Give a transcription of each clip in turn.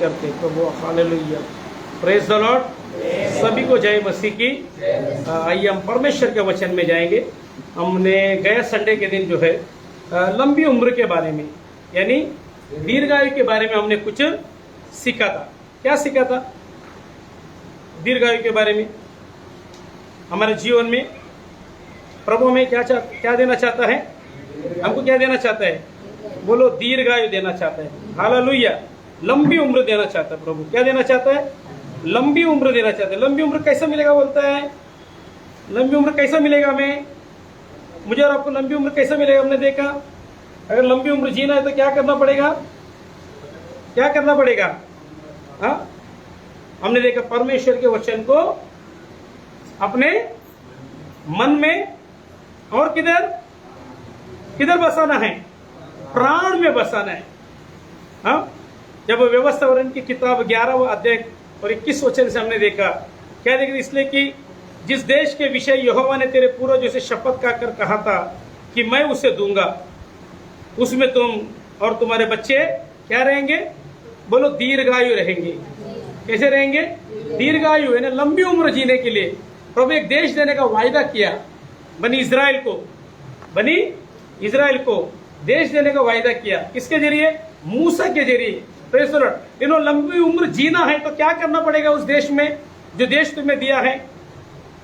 करते प्रभु। Hallelujah, praise the Lord. सभी को जय मसीह की। आइए हम परमेश्वर के वचन में जाएंगे। हमने गए संडे के दिन जो है लंबी उम्र के बारे में यानी दीर्घायु के बारे में हमने कुछ सीखा था। क्या सीखा था? दीर्घायु के बारे में। हमारे जीवन में प्रभु हमें क्या देना चाहता है? हमको क्या देना चाहता है? बोलो, दीर्घायु देना चाहता है। हालेलुया, लंबी उम्र देना चाहता है प्रभु। क्या देना चाहता है? लंबी उम्र देना चाहता है। लंबी उम्र कैसा मिलेगा बोलता है? लंबी उम्र कैसा मिलेगा हमें? मुझे और आपको लंबी उम्र कैसा मिलेगा? हमने देखा, अगर लंबी उम्र जीना है तो क्या करना पड़ेगा? क्या करना पड़ेगा? हाँ, हमने देखा परमेश्वर के वचन को अपने मन में और किधर किधर बसाना है? प्राण में बसाना है। हाँ, जब व्यवस्थावरण की किताब 11वां अध्याय और 21 वचन से हमने देखा, क्या देखा? इसलिए कि जिस देश के विषय यहोवा ने तेरे पूर्वजों से शपथ खाकर कहा था कि मैं उसे दूंगा, उसमें तुम और तुम्हारे बच्चे क्या रहेंगे? बोलो, दीर्घायु रहेंगे। कैसे रहेंगे? दीर्घायु यानी लंबी उम्र जीने के लिए प्रभु एक देश देने का वायदा किया। बनी इजराइल को देश देने का वायदा किया। किसके जरिए? मूसा के जरिए। Praise the Lord. इन्होंने लंबी उम्र जीना है तो क्या करना पड़ेगा? उस देश में, जो देश तुम्हें दिया है,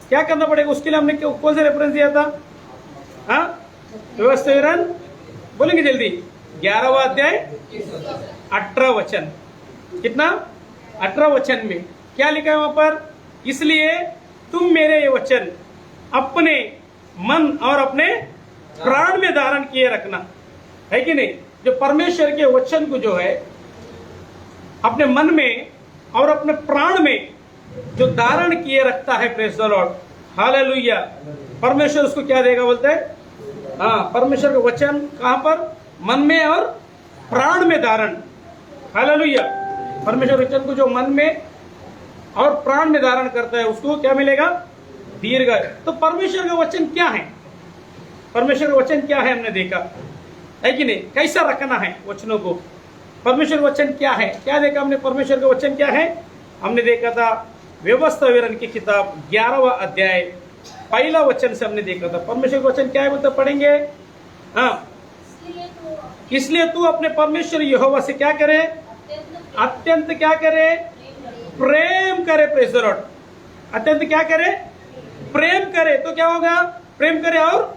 क्या करना पड़ेगा? उसके लिए हमने कौन सा रेफरेंस दिया था? हाँ, व्यवस्थावरण बोलेंगे जल्दी। 11वां अध्याय 18 वचन। कितना? 18 वचन में क्या लिखा है वहां पर? इसलिए तुम मेरे ये वचन अपने मन और अपने प्राण में धारण किए रखना। है कि नहीं? जो परमेश्वर के वचन को जो है अपने मन में और अपने प्राण में जो धारण किए रखता है, प्रेज़ द लॉर्ड, हालेलुया, परमेश्वर उसको क्या देगा बोलते हैं? हाँ, परमेश्वर का वचन कहां पर? मन में और प्राण में धारण। हालेलुया, परमेश्वर वचन को जो मन में और प्राण में धारण करता है उसको क्या मिलेगा? दीर्घायु। तो परमेश्वर का वचन क्या है? परमेश्वर का वचन क्या है हमने देखा, है कि नहीं? कैसा रखना है वचनों को? परमेश्वर वचन क्या है? क्या देखा हमने? परमेश्वर का वचन क्या है? हमने देखा था व्यवस्थावरण की किताब 11वां अध्याय पहला वचन से हमने देखा था। परमेश्वर का वचन क्या है बोलते पढ़ेंगे। हाँ, इसलिए तू अपने परमेश्वर यहोवा से क्या करे? अत्यंत क्या करे? प्रेम करे। Praise the Lord. अत्यंत क्या करे? प्रेम करे। तो क्या होगा? प्रेम करे और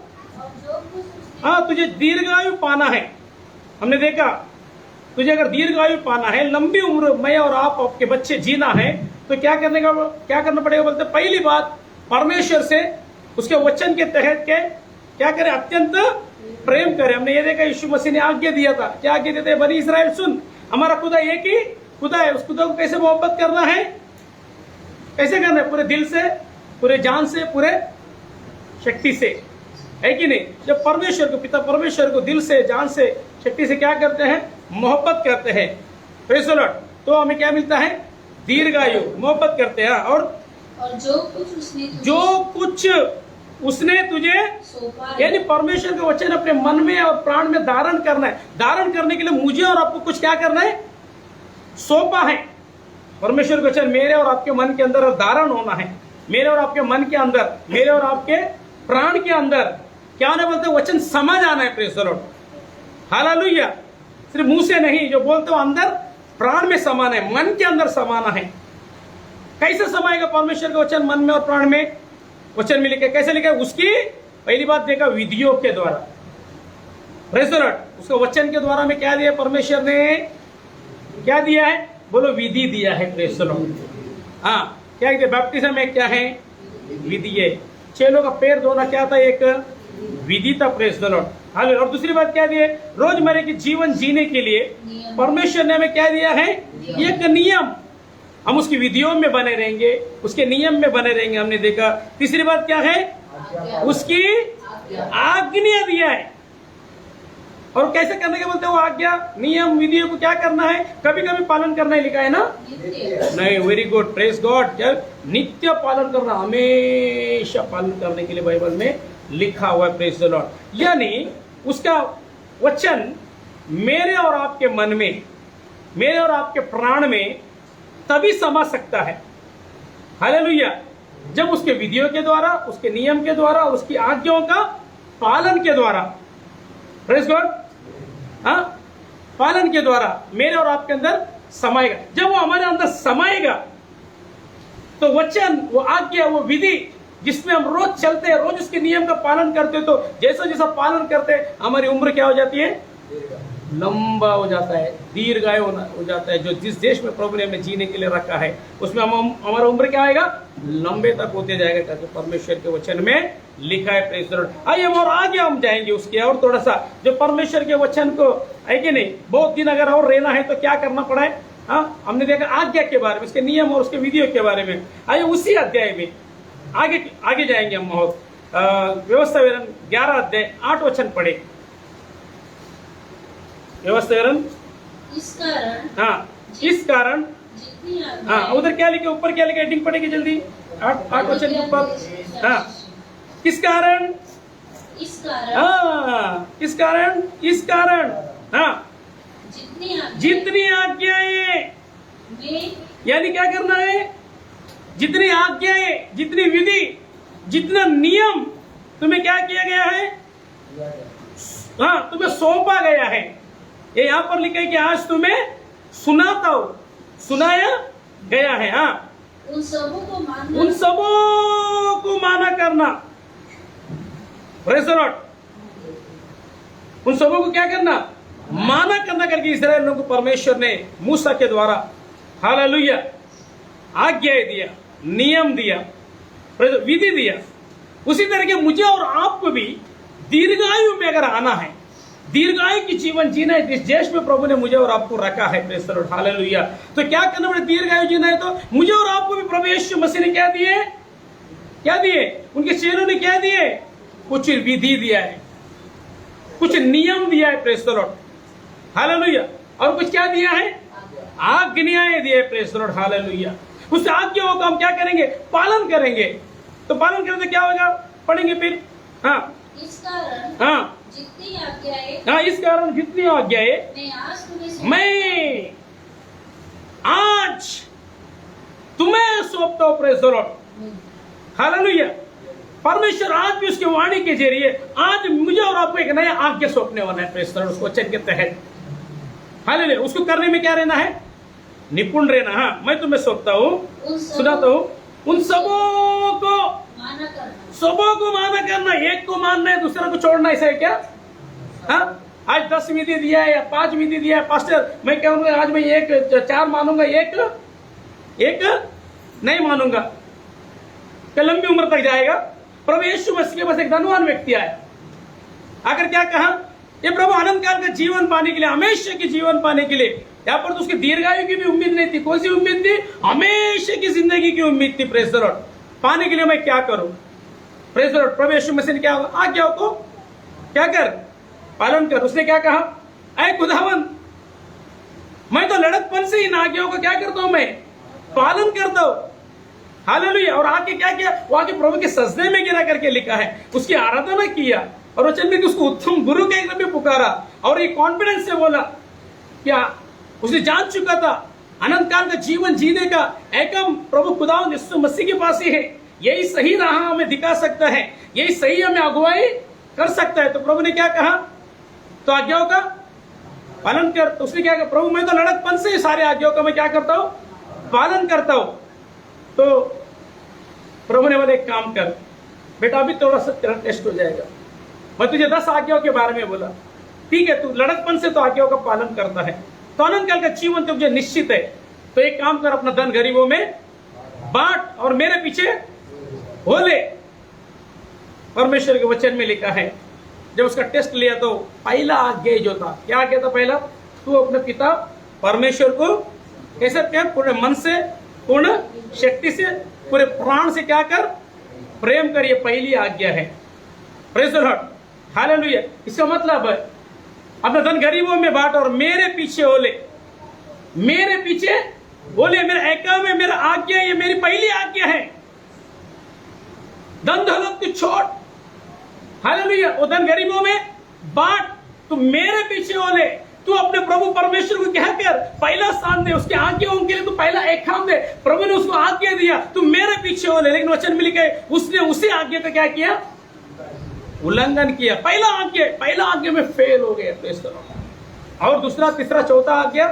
हाँ, तुझे दीर्घायु पाना है। हमने देखा, तुझे अगर दीर्घायु पाना है, लंबी उम्र मैं और आप आपके बच्चे जीना है तो क्या करना पड़ेगा बोलते? पहली बात, परमेश्वर से उसके वचन के तहत के क्या करे? अत्यंत प्रेम करे। हमने ये देखा, यीशु मसीह ने आज्ञा दिया था। क्या आज्ञा देते? बनी इस्राएल सुन, हमारा खुदा एक ही खुदा है। उस खुदा को कैसे मोहब्बत करना है? कैसे करना है? पूरे दिल से, पूरे जान से, पूरे शक्ति से। है कि नहीं? जब परमेश्वर को, पिता परमेश्वर को दिल से, जान से, शक्ति से क्या करते हैं? मोहब्बत करते हैं। Praise the Lord. तो हमें क्या मिलता है? दीर्घायु। मोहब्बत करते हैं। और जो कुछ उसने तुझे यानी परमेश्वर के वचन अपने मन में और प्राण में धारण करना है। धारण करने के लिए मुझे और आपको कुछ क्या करना है? सौंपा है। परमेश्वर के वचन मेरे और आपके मन के अंदर धारण होना है। मेरे और आपके मन के अंदर, मेरे और आपके प्राण के अंदर क्या होने बोलते? वचन समझ आना है। Praise the Lord. हालेलुया। सिर्फ मुंह से नहीं, जो बोलते हो अंदर प्राण में समाना है, मन के अंदर समाना है। कैसे समाएगा परमेश्वर का वचन मन में और प्राण में? वचन में लिखा, कैसे लिखा? उसकी पहली बात देखा, विधियों के द्वारा। Praise the Lord. उसके वचन के द्वारा में क्या दिया? परमेश्वर ने क्या दिया है? बोलो, विधि दिया है। Praise the Lord. हाँ, क्या कहते? बैप्टिज्म में क्या है? विधि है। चेलों का पैर धोना क्या था? एक विधि था। Praise the Lord. हालेलुया। और दूसरी बात क्या दी है? रोजमर्रा की जीवन जीने के लिए परमेश्वर ने हमें क्या दिया है? एक नियम। हम उसकी विधियों में बने रहेंगे, उसके नियम में बने रहेंगे। हमने देखा। तीसरी बात क्या है? उसकी आज्ञा दिया है। और कैसे करने के बोलते हैं? वो आज्ञा, नियम, विधियों को क्या करना है? कभी कभी पालन करना है लिखा है ना? नहीं। Very good, praise God. नित्य पालन करना, हमेशा पालन करने के लिए बाइबल में लिखा हुआ है। Praise the Lord. यानी उसका वचन मेरे और आपके मन में मेरे और आपके प्राण में तभी समा सकता है, हालेलुया, जब उसके विधियों के द्वारा, उसके नियम के द्वारा, उसकी आज्ञाओं का पालन के द्वारा, प्रेज गॉड, हाँ, पालन के द्वारा मेरे और आपके अंदर समाएगा। जब वो हमारे अंदर समाएगा तो वचन, वो आज्ञा, वो विधि जिसमें हम रोज चलते हैं, रोज उसके नियम का पालन करते हैं, तो जैसा जैसा पालन करते हैं हमारी उम्र क्या हो जाती है? लंबा हो जाता है, दीर्घायु हो जाता है। जो जिस देश में प्रभु ने हमें जीने के लिए रखा है उसमें हम हमारा उम्र क्या आएगा? लंबे तक होते जाएगा, करके परमेश्वर के वचन में लिखा है। Praise the Lord. आइए और आगे हम जाएंगे उसके और थोड़ा सा, जो परमेश्वर के वचन को है कि नहीं, बहुत दिन अगर और रहना है तो क्या करना पड़ा है? हाँ, हमने देखा आज्ञा के बारे में, उसके नियम और उसके विधियों के बारे में। आइए उसी अध्याय में आगे जाएंगे हम। व्यवस्था विवरण 11 अध्याय 8 वचन पढ़े। व्यवस्था विवरण, इस कारण हाँ, उधर क्या लिखे, ऊपर क्या लिखे? हेडिंग पढ़ेगी जल्दी, 8 वचन के ऊपर। हाँ, किस कारण? इस कारण हाँ, जितनी आज्ञाएं, यानी क्या करना है? जितनी आज्ञाएं, जितनी विधि, जितना नियम तुम्हें क्या किया गया है? हाँ, तुम्हें सौंपा गया है। ये यहां पर लिखा है कि आज तुम्हें सुनाता हूं, सुनाया गया है। हाँ, उन सबों को माना करना। Praise the Lord. उन सबों को क्या करना? माना करना, करके इस्राएल लोगों को परमेश्वर ने मूसा के द्वारा, हालेलुया, आज्ञाएं दिया, नियम दिया, विधि दिया। उसी तरह के मुझे और आपको भी दीर्घायु में अगर आना है, दीर्घायु की जीवन जीना है, जिस देश में प्रभु ने मुझे और आपको रखा है, प्रेज़ द लॉर्ड, हालेलुया, तो क्या करना पड़े? दीर्घायु जीना है तो मुझे और आपको भी प्रभु यीशु मसीह ने क्या दिए? क्या दिए? उनके चेलों ने क्या दिए? कुछ विधि दिया है, कुछ नियम दिया है, प्रेज़ द लॉर्ड, हालेलुया, और कुछ क्या दिया है? आज्ञाएं दिए, प्रेज़ द लॉर्ड, हालेलुया। उस आज्ञाओं का हम क्या करेंगे? पालन करेंगे। तो पालन करें तो क्या होगा? पढ़ेंगे फिर। हाँ, इस कारण, हाँ, जितनी आज्ञाएं, हाँ, इस कारण जितनी आज्ञाएं मैं आज तुम्हें सौंपता हूं, प्रेज़ द लॉर्ड, हालेलुया। परमेश्वर आज भी उसकी वाणी के जरिए आज मुझे और आपको एक नया आज्ञा सौंपने वाला है, प्रेज़ द लॉर्ड, उसको वचन के तहत, हालेलुया। उसको करने में क्या रहना है? निपुण रहना। हाँ, मैं तुम्हें सौंपता हूँ, सुनाता हूँ, उन सबों को माना करना। एक को मानना है, दूसरे को छोड़ना, ऐसा है क्या? हाँ, आज 10 विधि दिया है या 5 विधि दिया है, पास्टर मैं कहूँगा आज मैं 4 मानूंगा, एक नहीं मानूंगा, क्या लंबी उम्र तक जाएगा? प्रभु यीशु मसीह के पास एक धनवान व्यक्ति आया, आकर क्या कहा? ये प्रभु अनंत काल का जीवन पाने के लिए, हमेशा की जीवन पाने के लिए, यहाँ पर तो उसकी दीर्घायु की भी उम्मीद नहीं थी। कौन सी उम्मीद थी? हमेशा की जिंदगी की उम्मीद थी, प्रेज़ द लॉर्ड। पाने के लिए मैं क्या करूं? Praise the Lord. प्रभु यीशु मसीह ने क्या आज्ञाओं को क्या कर? पालन कर। उसने क्या कहा? ऐ खुदावन, मैं तो लड़कपन से इन आज्ञाओं को क्या करता हूं? मैं पालन करता हूं, हालेलुया। और आके क्या किया? वो आके प्रभु के सजदे में गिरा करके लिखा है, उसकी आराधना किया, और वचन में उसको उत्तम गुरु के एक में पुकारा, और ये कॉन्फिडेंस से बोला, क्या उसने जान चुका था अनंत काल का जीवन जीने का एकम प्रभु खुदावंद यीशु मसीह के पास ही है, यही सही राह हमें दिखा सकता है, यही सही हमें अगुवाई कर सकता है। तो प्रभु ने क्या कहा? तो आज्ञाओं का पालन कर। तो उसने क्या कहा? प्रभु मैं तो लड़कपन से सारे आज्ञाओं का मैं क्या करता हूं? पालन करता हूं। तो प्रभु ने बोला एक काम कर बेटा, अभी थोड़ा सा तेरा टेस्ट हो जाएगा, मैं तुझे 10 आज्ञाओं के बारे में बोला, ठीक है, तू लड़कपन से तो आज्ञाओं का पालन करता है, तो अनंत काल का जीवन तुझे निश्चित है, तो एक काम कर, अपना धन गरीबों में बांट और मेरे पीछे हो ले। परमेश्वर के वचन में लिखा है, जब उसका टेस्ट लिया तो पहला आज्ञा जो था, क्या आज्ञा था? पहला, तू अपने पिता परमेश्वर को कैसे प्यार? पूरे मन से, पूर्ण शक्ति से, पूरे प्राण से क्या कर? प्रेम कर। ये पहली आज्ञा है, प्रेज़ द लॉर्ड, हालेलुया। इसका मतलब है अपना धन गरीबों में बांट और मेरे पीछे हो ले, मेरे पीछे हो ले। मेरा एकम है, मेरा आज्ञा, ये मेरी पहली आज्ञा है। धन दौलत को छोड़, हालेलुया, वो धन गरीबों में बांट, तू मेरे पीछे हो ले, तू तू अपने प्रभु परमेश्वर को क्या कर, पहला स्थान दे, उसके आज्ञाओं के लिए तू पहला एक काम दे। प्रभु ने उसको आज्ञा दिया, तू मेरे पीछे हो ले, लेकिन वचन में लिखे उसने उसी आज्ञा का क्या किया, उल्लंघन किया। पहला आज्ञा में फेल हो गया। और दूसरा, तीसरा, चौथा आज्ञा,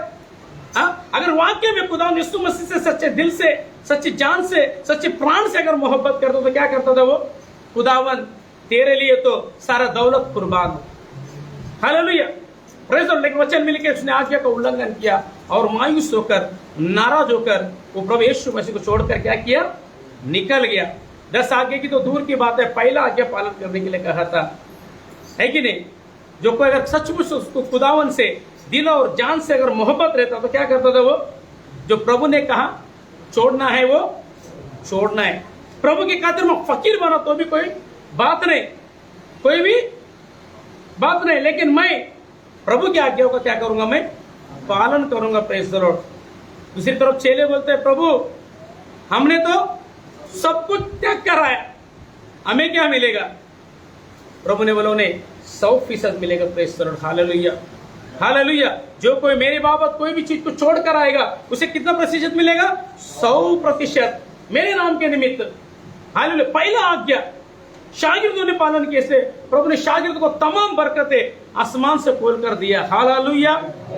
अगर वाक्य में खुदा यीशु मसीह से सच्चे दिल से, सच्ची जान से, सच्चे प्राण से अगर मोहब्बत करता तो क्या करता था वो, खुदावन तेरे लिए तो सारा दौलत कुर्बान हो। Hallelujah, praise the Lord. लेकिन वचन में लिखे उसने आज्ञा का उल्लंघन किया और मायूस होकर, नाराज होकर वो प्रभु यीशु मसीह को छोड़कर क्या किया, निकल गया। 10 आज्ञा की तो दूर की बात है, पहला आज्ञा पालन करने के लिए कहा था, है कि नहीं। जो कोई अगर सचमुच उसको खुदावन से दिल और जान से अगर मोहब्बत रहता तो क्या करता था वो, जो प्रभु ने कहा छोड़ना है वो छोड़ना है। प्रभु की खातिर मैं फकीर बना तो भी कोई बात नहीं, कोई भी बात नहीं, लेकिन मैं प्रभु की आज्ञाओं का क्या करूंगा, मैं पालन करूंगा। Praise the Lord. दूसरी तरफ चेले बोलते हैं, प्रभु हमने तो सब कुछ त्याग कराया, हमें क्या मिलेगा। प्रभु ने बोला उन्हें 100% मिलेगा। Praise the Lord. Hallelujah, hallelujah. जो कोई मेरे बाबत कोई भी चीज को छोड़ कर आएगा उसे कितना प्रतिशत मिलेगा, 100% मेरे नाम के निमित्त। हालेलुया। पहला आज्ञा शागिर्दों ने पालन किए से प्रभु ने शागिर्द को तमाम बरकतें आसमान से खोल कर दिया। हालेलुया।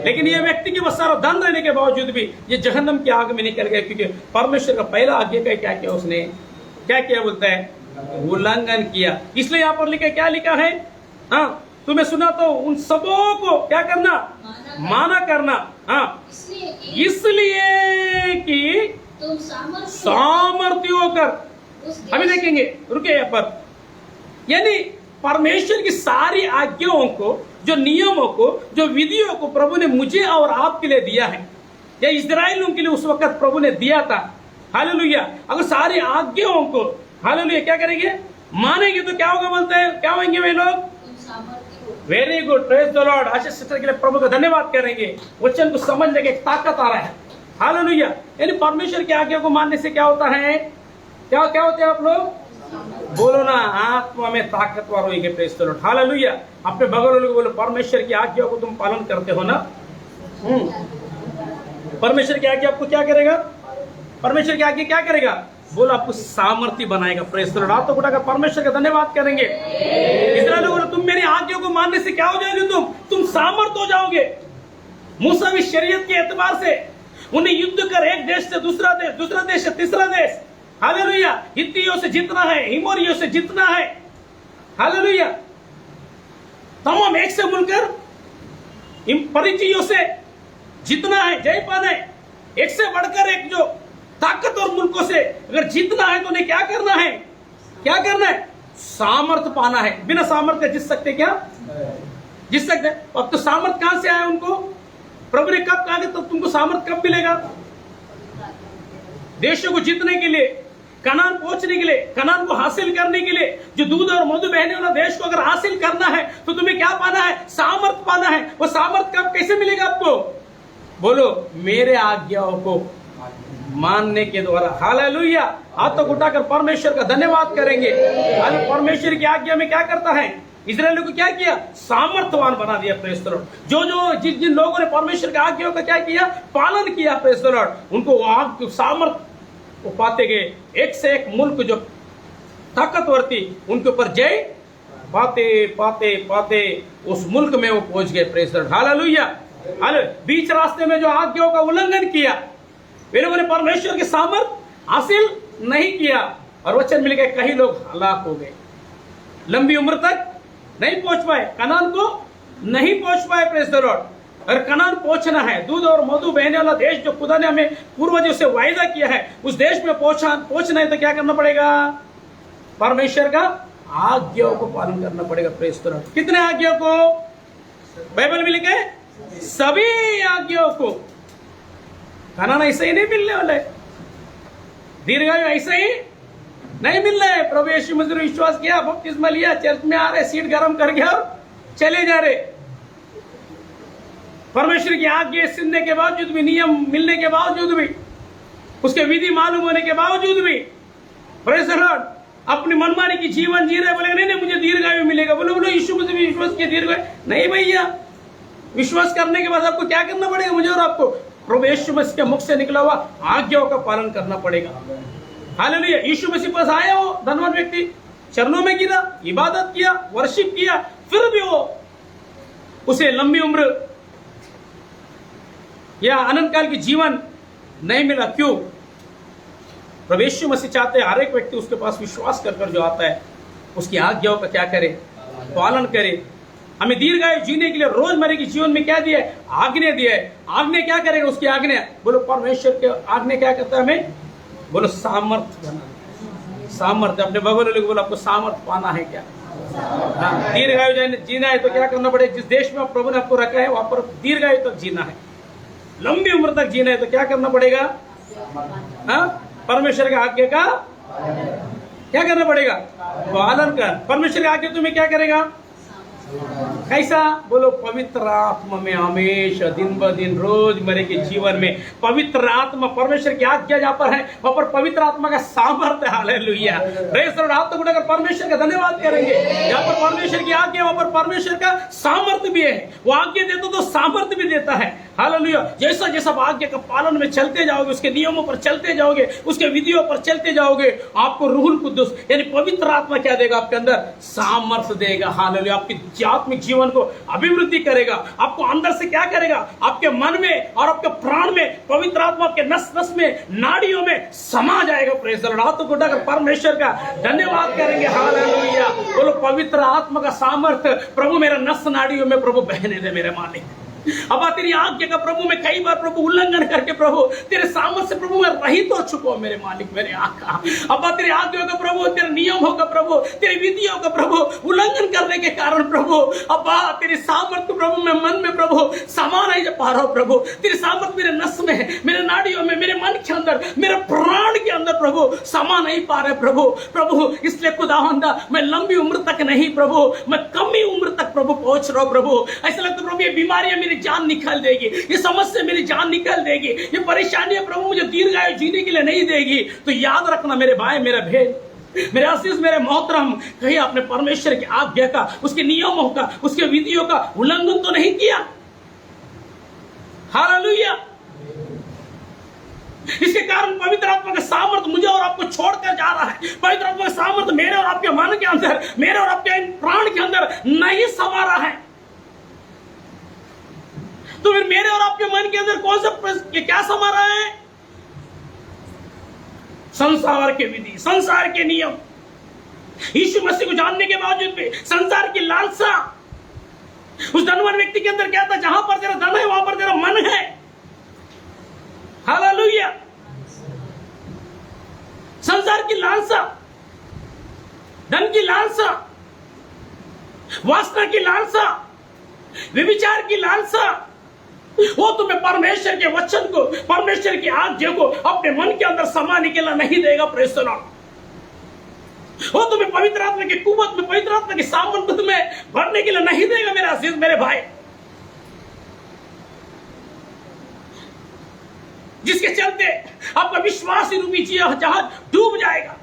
लेकिन ये व्यक्ति के पास सारा धन रहने के बावजूद भी ये जहन्नम की आग में निकल गया, क्योंकि परमेश्वर का पहला आज्ञा का क्या किया, उसने क्या किया बोलता है, उल्लंघन किया। इसलिए यहाँ पर लिखा, क्या लिखा है, हाँ तुम्हें सुना तो उन सबों को क्या करना, माना करना। हाँ, इसलिए कि तुम सामर्थ्य होकर, अभी देखेंगे, रुके यहाँ पर, यानी परमेश्वर की सारी आज्ञाओं को, जो नियमों को, जो विधियों को प्रभु ने मुझे और आपके लिए दिया है, या इस्राएलियों के लिए उस वक्त प्रभु ने दिया था। हालेलुया। अगर सारी आज्ञाओं को, हालेलुया, क्या करेंगे, मानेंगे तो क्या होगा बोलते हैं, क्या होंगे वे लोग, very good, praise the Lord. Ashish sister के लिए प्रभु का धन्यवाद करेंगे। वचन को समझने की एक ताकत आ रहा है। हालेलुया। यानी परमेश्वर की आज्ञा को मानने से क्या होता है, क्या क्या होते हैं आप लोग, बोलो ना, आत्मा में ताकतवर होंगे। Praise the Lord. हालेलुया। अपने बगल वालों को बोलो, परमेश्वर की आज्ञा को तुम पालन करते हो ना। परमेश्वर की आज्ञा आपको क्या करेगा, परमेश्वर की आज्ञा क्या करेगा, बोलो आपको सामर्थ्य बनाएगा। Praise the Lord. आप तो उठाकर परमेश्वर का धन्यवाद करेंगे। इस्राएल लोगों, तुम मेरी आज्ञा को मानने से क्या हो जाओगे, तुम सामर्थ हो जाओगे। मूसा भी शरीयत के एतबार से उन्हें युद्ध कर एक देश से दूसरा देश से तीसरा देश, हालेलुया, हित्तियों से जीतना है, हिमोरियों से जीतना है, हालेलुया, तमाम एक से मिलकर परिचियों से जीतना है, जय पाना है। एक से बढ़कर एक जो ताकतवर मुल्कों से अगर जीतना है तो उन्हें क्या करना है, क्या करना है, सामर्थ पाना है। बिना सामर्थ जीत सकते क्या, जीत सकते। अब तो सामर्थ कहां से आया उनको, प्रभु ने कब कहा कि तो तुमको सामर्थ कब मिलेगा, देशों को जीतने के लिए, कनान पहुंचने के लिए, कनान को हासिल करने के लिए, जो दूध और मधु बहने वाला देश को अगर हासिल करना है तो तुम्हें क्या पाना है, सामर्थ पाना है। वो सामर्थ कब कैसे मिलेगा आपको, बोलो मेरे आज्ञाओं को मानने के द्वारा। हालेलुया। हाथ तो उठाकर परमेश्वर का धन्यवाद करेंगे। परमेश्वर की आज्ञा में क्या करता है, इस्राएलियों को क्या किया, सामर्थ्यवान बना दिया। Praise the Lord. जिन लोगों ने परमेश्वर की आज्ञाओं का क्या किया, पालन किया, प्रेज़ द लॉर्ड, उनको सामर्थ को पाते गए। एक से एक मुल्क जो ताकतवर थी उनके ऊपर जय पाते पाते पाते उस मुल्क में वो पहुंच गए। Praise the Lord. हालेलुया। बीच रास्ते में जो आज्ञाओं का उल्लंघन किया, वे लोगों ने परमेश्वर की सामर्थ हासिल नहीं किया और वचन मिल गए, कई लोग हलाक हो गए, लंबी उम्र तक नहीं पहुंच पाए, कनान को नहीं पहुंच पाए। Praise the Lord. अगर कनान पहुंचना है, दूध और मधु बहने वाला देश जो खुदा ने हमें पूर्वजों से वायदा किया है, उस देश में पहुंचना है तो क्या करना पड़ेगा, परमेश्वर का आज्ञाओं को पालन करना पड़ेगा। Praise the Lord. कितने आज्ञा को, बाइबल में लिखे सभी आज्ञाओं को। कनान ऐसे ही नहीं मिलने वाले, दीर्घायु ऐसे ही नहीं मिल रहे। प्रभु यीशु मसीह ने विश्वास किया, बपतिस्मा लिया, चर्च में आ रहे, सीट गर्म करके और चले जा रहे। परमेश्वर की आज्ञा सुनने के बावजूद भी, नियम मिलने के बावजूद भी, उसके विधि मालूम होने के बावजूद भी, प्रेज़ द लॉर्ड, अपनी मनमानी की जीवन जी रहे। बोले नहीं मुझे दीर्घायु मिलेगा। बोलो यीशु मसीह भी विश्वास किया, दीर्घायु नहीं भैया, विश्वास करने के बाद आपको क्या करना पड़ेगा? मुझे और आपको प्रभु यीशु मसीह के मुख से निकला हुआ आज्ञाओं का पालन करना पड़ेगा। हालेलुया। यीशु मसीह पास आया वो धनवान व्यक्ति, चरणों में गिरा, इबादत किया, वर्शिप किया, फिर भी वो उसे लंबी उम्र या अनंत काल की जीवन नहीं मिला। क्यों? प्रभु यीशु मसीह चाहते हैं हर एक व्यक्ति उसके पास विश्वास कर जो आता है उसकी आज्ञाओं का क्या करे? पालन करे। हमें दीर्घायु जीने के लिए रोजमर्रा के जीवन में क्या दिया है? आज्ञा दिया है। आज्ञा क्या करेगा? उसकी आज्ञा बोलो, परमेश्वर के आज्ञा क्या करता है हमें? बोलो सामर्थ्य बना। सामर्थ्य अपने बगल में बोलो, आपको सामर्थ्य पाना है क्या? हाँ, दीर्घायु जीना है तो क्या करना पड़ेगा? जिस देश में प्रभु ने आपको रखा है वहां पर दीर्घायु तक जीना है, लंबी उम्र तक जीना है तो क्या करना पड़ेगा? हाँ, परमेश्वर के आज्ञा का क्या करना पड़ेगा? पालन कर। परमेश्वर की आज्ञा तुम्हें क्या करेगा? कैसा? बोलो, पवित्र आत्मा में हमेशा दिन ब दिन रोजमर्रा के जीवन में पवित्र आत्मा, परमेश्वर की आज्ञा जहां पर है वहां पर पवित्र आत्मा का सामर्थ्य। हालेलुया। Praise the Lord. हाथ उठाकर परमेश्वर का धन्यवाद करेंगे। यहाँ पर परमेश्वर की आज्ञा, वहां पर परमेश्वर का सामर्थ्य भी है। वो आज्ञा देता तो सामर्थ्य भी देता है। हालेलुया। जैसा जैसा आज्ञा का पालन में चलते जाओगे, उसके नियमों पर चलते जाओगे, उसके विधियों पर चलते जाओगे, आपको रूहुल कुद्दुस यानी पवित्र आत्मा क्या देगा? आपके अंदर सामर्थ्य देगा। हालेलुया। आपकी आत्मिक जीवन को अभिवृद्धि करेगा। आपको अंदर से क्या करेगा? आपके मन में और आपके प्राण में पवित्र आत्मा आपके नस नस में, नाड़ियों में समा जाएगा। Praise the Lord. हाथों को उठाकर परमेश्वर का धन्यवाद करेंगे। हालेलुया। बोलो, पवित्र आत्मा का सामर्थ्य प्रभु मेरे नस नाड़ियों में प्रभु बहने दे मेरे मालिक। अब तेरी आज्ञा का प्रभु मैं कई बार प्रभु उल्लंघन करके प्रभु तेरे सामर्थ्य से प्रभु मैं रहित हो चुका हूं मेरे मालिक, मेरे आका। अब तेरी आज्ञा का प्रभु, तेरे नियमों का प्रभु, तेरी विधियों का प्रभु उल्लंघन करने के कारण प्रभु अब तेरी सामर्थ्य प्रभु मैं मन में प्रभु समा नहीं जा पा रहा हूं प्रभु। तेरी सामर्थ्य मेरे नस में, मेरे नाड़ियों में, मेरे मन के अंदर, मेरे प्राण के अंदर प्रभु समा नहीं पा रहे प्रभु। प्रभु इसलिए खुदावंदा मैं लंबी उम्र तक नहीं प्रभु, मैं कम ही उम्र तक प्रभु पहुंच रहा हूं प्रभु। ऐसा लगता प्रभु ये बीमारियां मेरी जान निकाल देगी, ये समस्या मेरी जान निकाल देगी, ये परेशानियां प्रभु मुझे दीर्घायु जीने के लिए नहीं देगी। तो याद रखना मेरे भाई, मेरा भेद, मेरे आशीष, मेरे मोहतरम, कहीं आपने परमेश्वर की आज्ञा का, उसके नियमों का, उसके विधियों का उल्लंघन तो नहीं किया। हालेलुया। इसके कारण पवित्र आत्मा का सामर्थ्य मुझे और आपको छोड़कर जा रहा है। पवित्र आत्मा का सामर्थ्य मेरे और आपके मन के अंदर, मेरे और आपके प्राण के अंदर नहीं समा रहा है। तो फिर मेरे और आपके मन के अंदर कौन सा क्या समा रहा है? संसार के विधि, संसार के नियम। यीशु मसीह को जानने के बावजूद भी संसार की लालसा उस धनवान व्यक्ति के अंदर क्या था? जहां पर तेरा धन है वहां पर तेरा मन है। हालेलुया। संसार की लालसा, धन की लालसा, वासना की लालसा, व्यभिचार की लालसा, वो तुम्हें परमेश्वर के वचन को, परमेश्वर की आज्ञा को अपने मन के अंदर समाने के लिए नहीं देगा। Praise the Lord. वो तुम्हें पवित्र आत्मा की कुवत में, पवित्र आत्मा की सामर्थ्य में भरने के लिए नहीं देगा मेरा अजीज, मेरे भाई। जिसके चलते आपका विश्वासी रूपी जहाज डूब जाएगा,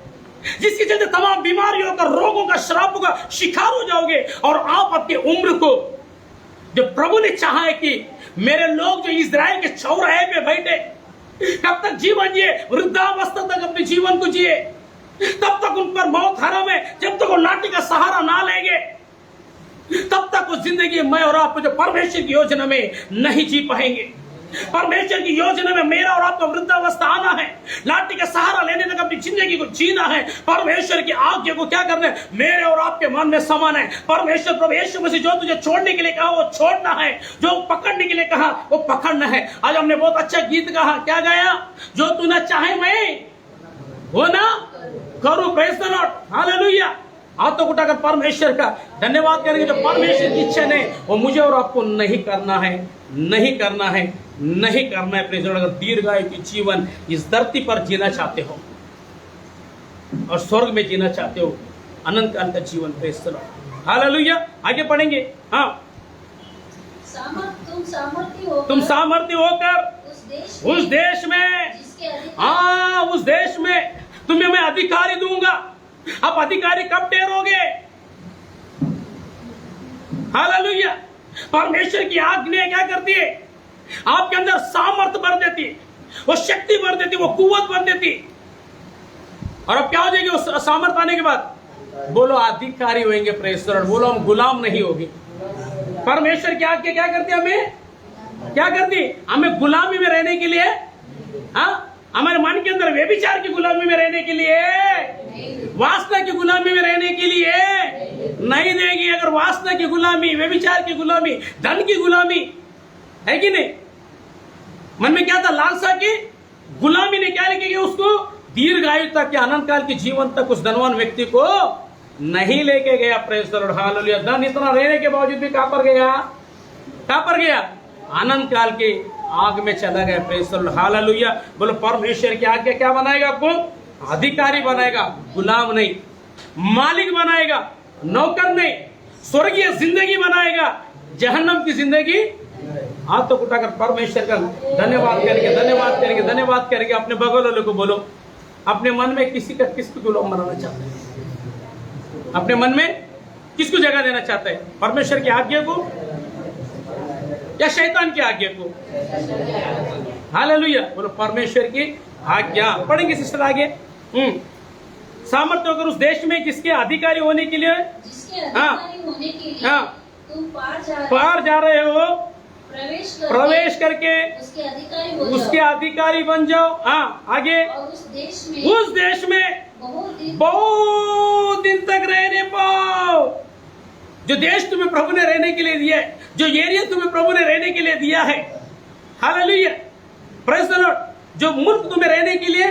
जिसके चलते तमाम बीमारियों का, रोगों का, श्रापों का शिकार हो जाओगे। और आप अपनी उम्र को, जब प्रभु ने चाहा है कि मेरे लोग जो इस्राएल के चौराहे पे बैठे कब तक जीवन जिए, वृद्धावस्था तक अपने जीवन को जिए, तब तक उन पर मौत हराम है। जब तक वो लाठी का सहारा ना लेंगे तब तक वो जिंदगी मैं और आप जो परमेश्वर की योजना में नहीं जी पाएंगे। परमेश्वर की योजना में मेरा और आपका वृद्धावस्था आना है, लाठी का सहारा लेने तक अपनी जिंदगी को जीना है। परमेश्वर की आज्ञा को क्या करना है? मेरे और आपके मन में समाना है। परमेश्वर प्रभु यीशु मसीह जो तुझे छोड़ने के लिए कहा वो छोड़ना है, जो पकड़ने के लिए कहा वो पकड़ना है। आज हमने बहुत अच्छा गीत कहा, क्या गाया? जो तू ना चाहे मैं वो ना करूं। Praise the Lord. हालेलुया। हाथों को उठाकर परमेश्वर का धन्यवाद करेंगे। जो परमेश्वर की इच्छा है वो मुझे और आपको नहीं करना है, नहीं करना है, नहीं करना है। Praise the Lord. अगर दीर्घायु की जीवन इस धरती पर जीना चाहते हो और स्वर्ग में जीना चाहते हो, अनंत काल का जीवन, प्रेज़ द लॉर्ड। हालेलुया। आगे पढ़ेंगे। हाँ, तुम सामर्थ्य होकर उस देश में, हाँ, उस देश में तुम्हें मैं अधिकारी दूंगा। आप अधिकारी कब ठहरोगे? हालेलुया। परमेश्वर की आज्ञा क्या करती है? आपके अंदर सामर्थ्य भर देती है, वो शक्ति भर देती, वो कुव्वत भर देती। और अब क्या हो जाएगी उस सामर्थ्य आने के बाद? बोलो अधिकारी होंगे, प्रेज द लॉर्ड। बोलो हम गुलाम नहीं होंगे। परमेश्वर की आज्ञा क्या करती है? हमें क्या करती? हमें गुलामी में रहने के लिए, हाँ, हमारे मन के अंदर व्यभिचार की गुलामी में रहने के लिए, वासना की गुलामी में रहने के लिए नहीं देगी। अगर वासना की गुलामी, व्यभिचार की गुलामी, धन की गुलामी है कि नहीं, मन में क्या था? लालसा की गुलामी ने क्या लेके गया उसको? दीर्घायु तक या अनंत काल के जीवन तक उस धनवान व्यक्ति को नहीं लेके गया। Praise the Lord, hallelujah. धन इतना रहने के बावजूद भी कहां पर गया? कहां पर गया? अनंत काल के आग में चला गया। Praise the Lord, hallelujah. बोलो परमेश्वर की आज्ञा क्या बनाएगा? आपको अधिकारी बनाएगा, गुलाम नहीं। मालिक बनाएगा, नौकर नहीं। स्वर्गीय जिंदगी बनाएगा, जहन्नम की जिंदगी। हाथ तो उठाकर परमेश्वर का धन्यवाद करेंगे, धन्यवाद करेंगे, धन्यवाद करेंगे। अपने बगल वाले को बोलो, अपने मन में किसको गुलाम बनाना चाहते हैं? अपने मन में किसको जगह देना चाहते हैं? परमेश्वर की आज्ञा को या शैतान की आज्ञा को? हालेलुया। बोलो परमेश्वर की आज्ञा। पढ़ेंगे सिस्टर आगे। सामर्थ्य होकर उस देश में जिसके अधिकारी होने के लिए, तुम पार जा रहे हो, प्रवेश करके उसके अधिकारी बन जाओ। हाँ, आगे। उस देश में बहुत दिन तक रहने पाओ। जो देश तुम्हें प्रभु ने रहने के लिए दिया है, जो एरिया तुम्हें प्रभु ने रहने के लिए दिया है, हालेलुया, प्रेज द लॉर्ड, जो मुल्क तुम्हें रहने के लिए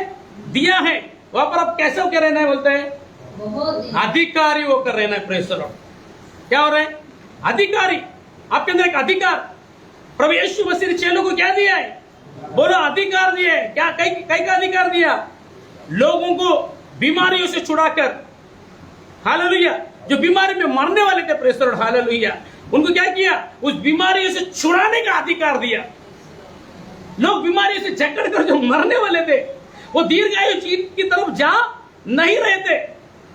दिया है, वहां पर आप कैसे होकर रहना है? बोलते हैं अधिकारी होकर रहना है। Praise the Lord. क्या हो रहा है? अधिकारी। आपके अंदर एक अधिकार प्रभु यीशु मसीह ने चेलों को क्या दिया है? बोलो अधिकार दिया है। क्या कई का अधिकार दिया? लोगों को बीमारियों से छुड़ाकर, हालेलुया, जो बीमारी में मरने वाले थे, प्रेज द लॉर्ड, हालेलुया, उनको क्या किया? उस बीमारियों से छुड़ाने का अधिकार दिया। लोग बीमारी से जकड़ कर जो मरने वाले थे, वो दीर्घायु की तरफ जा नहीं रहे थे।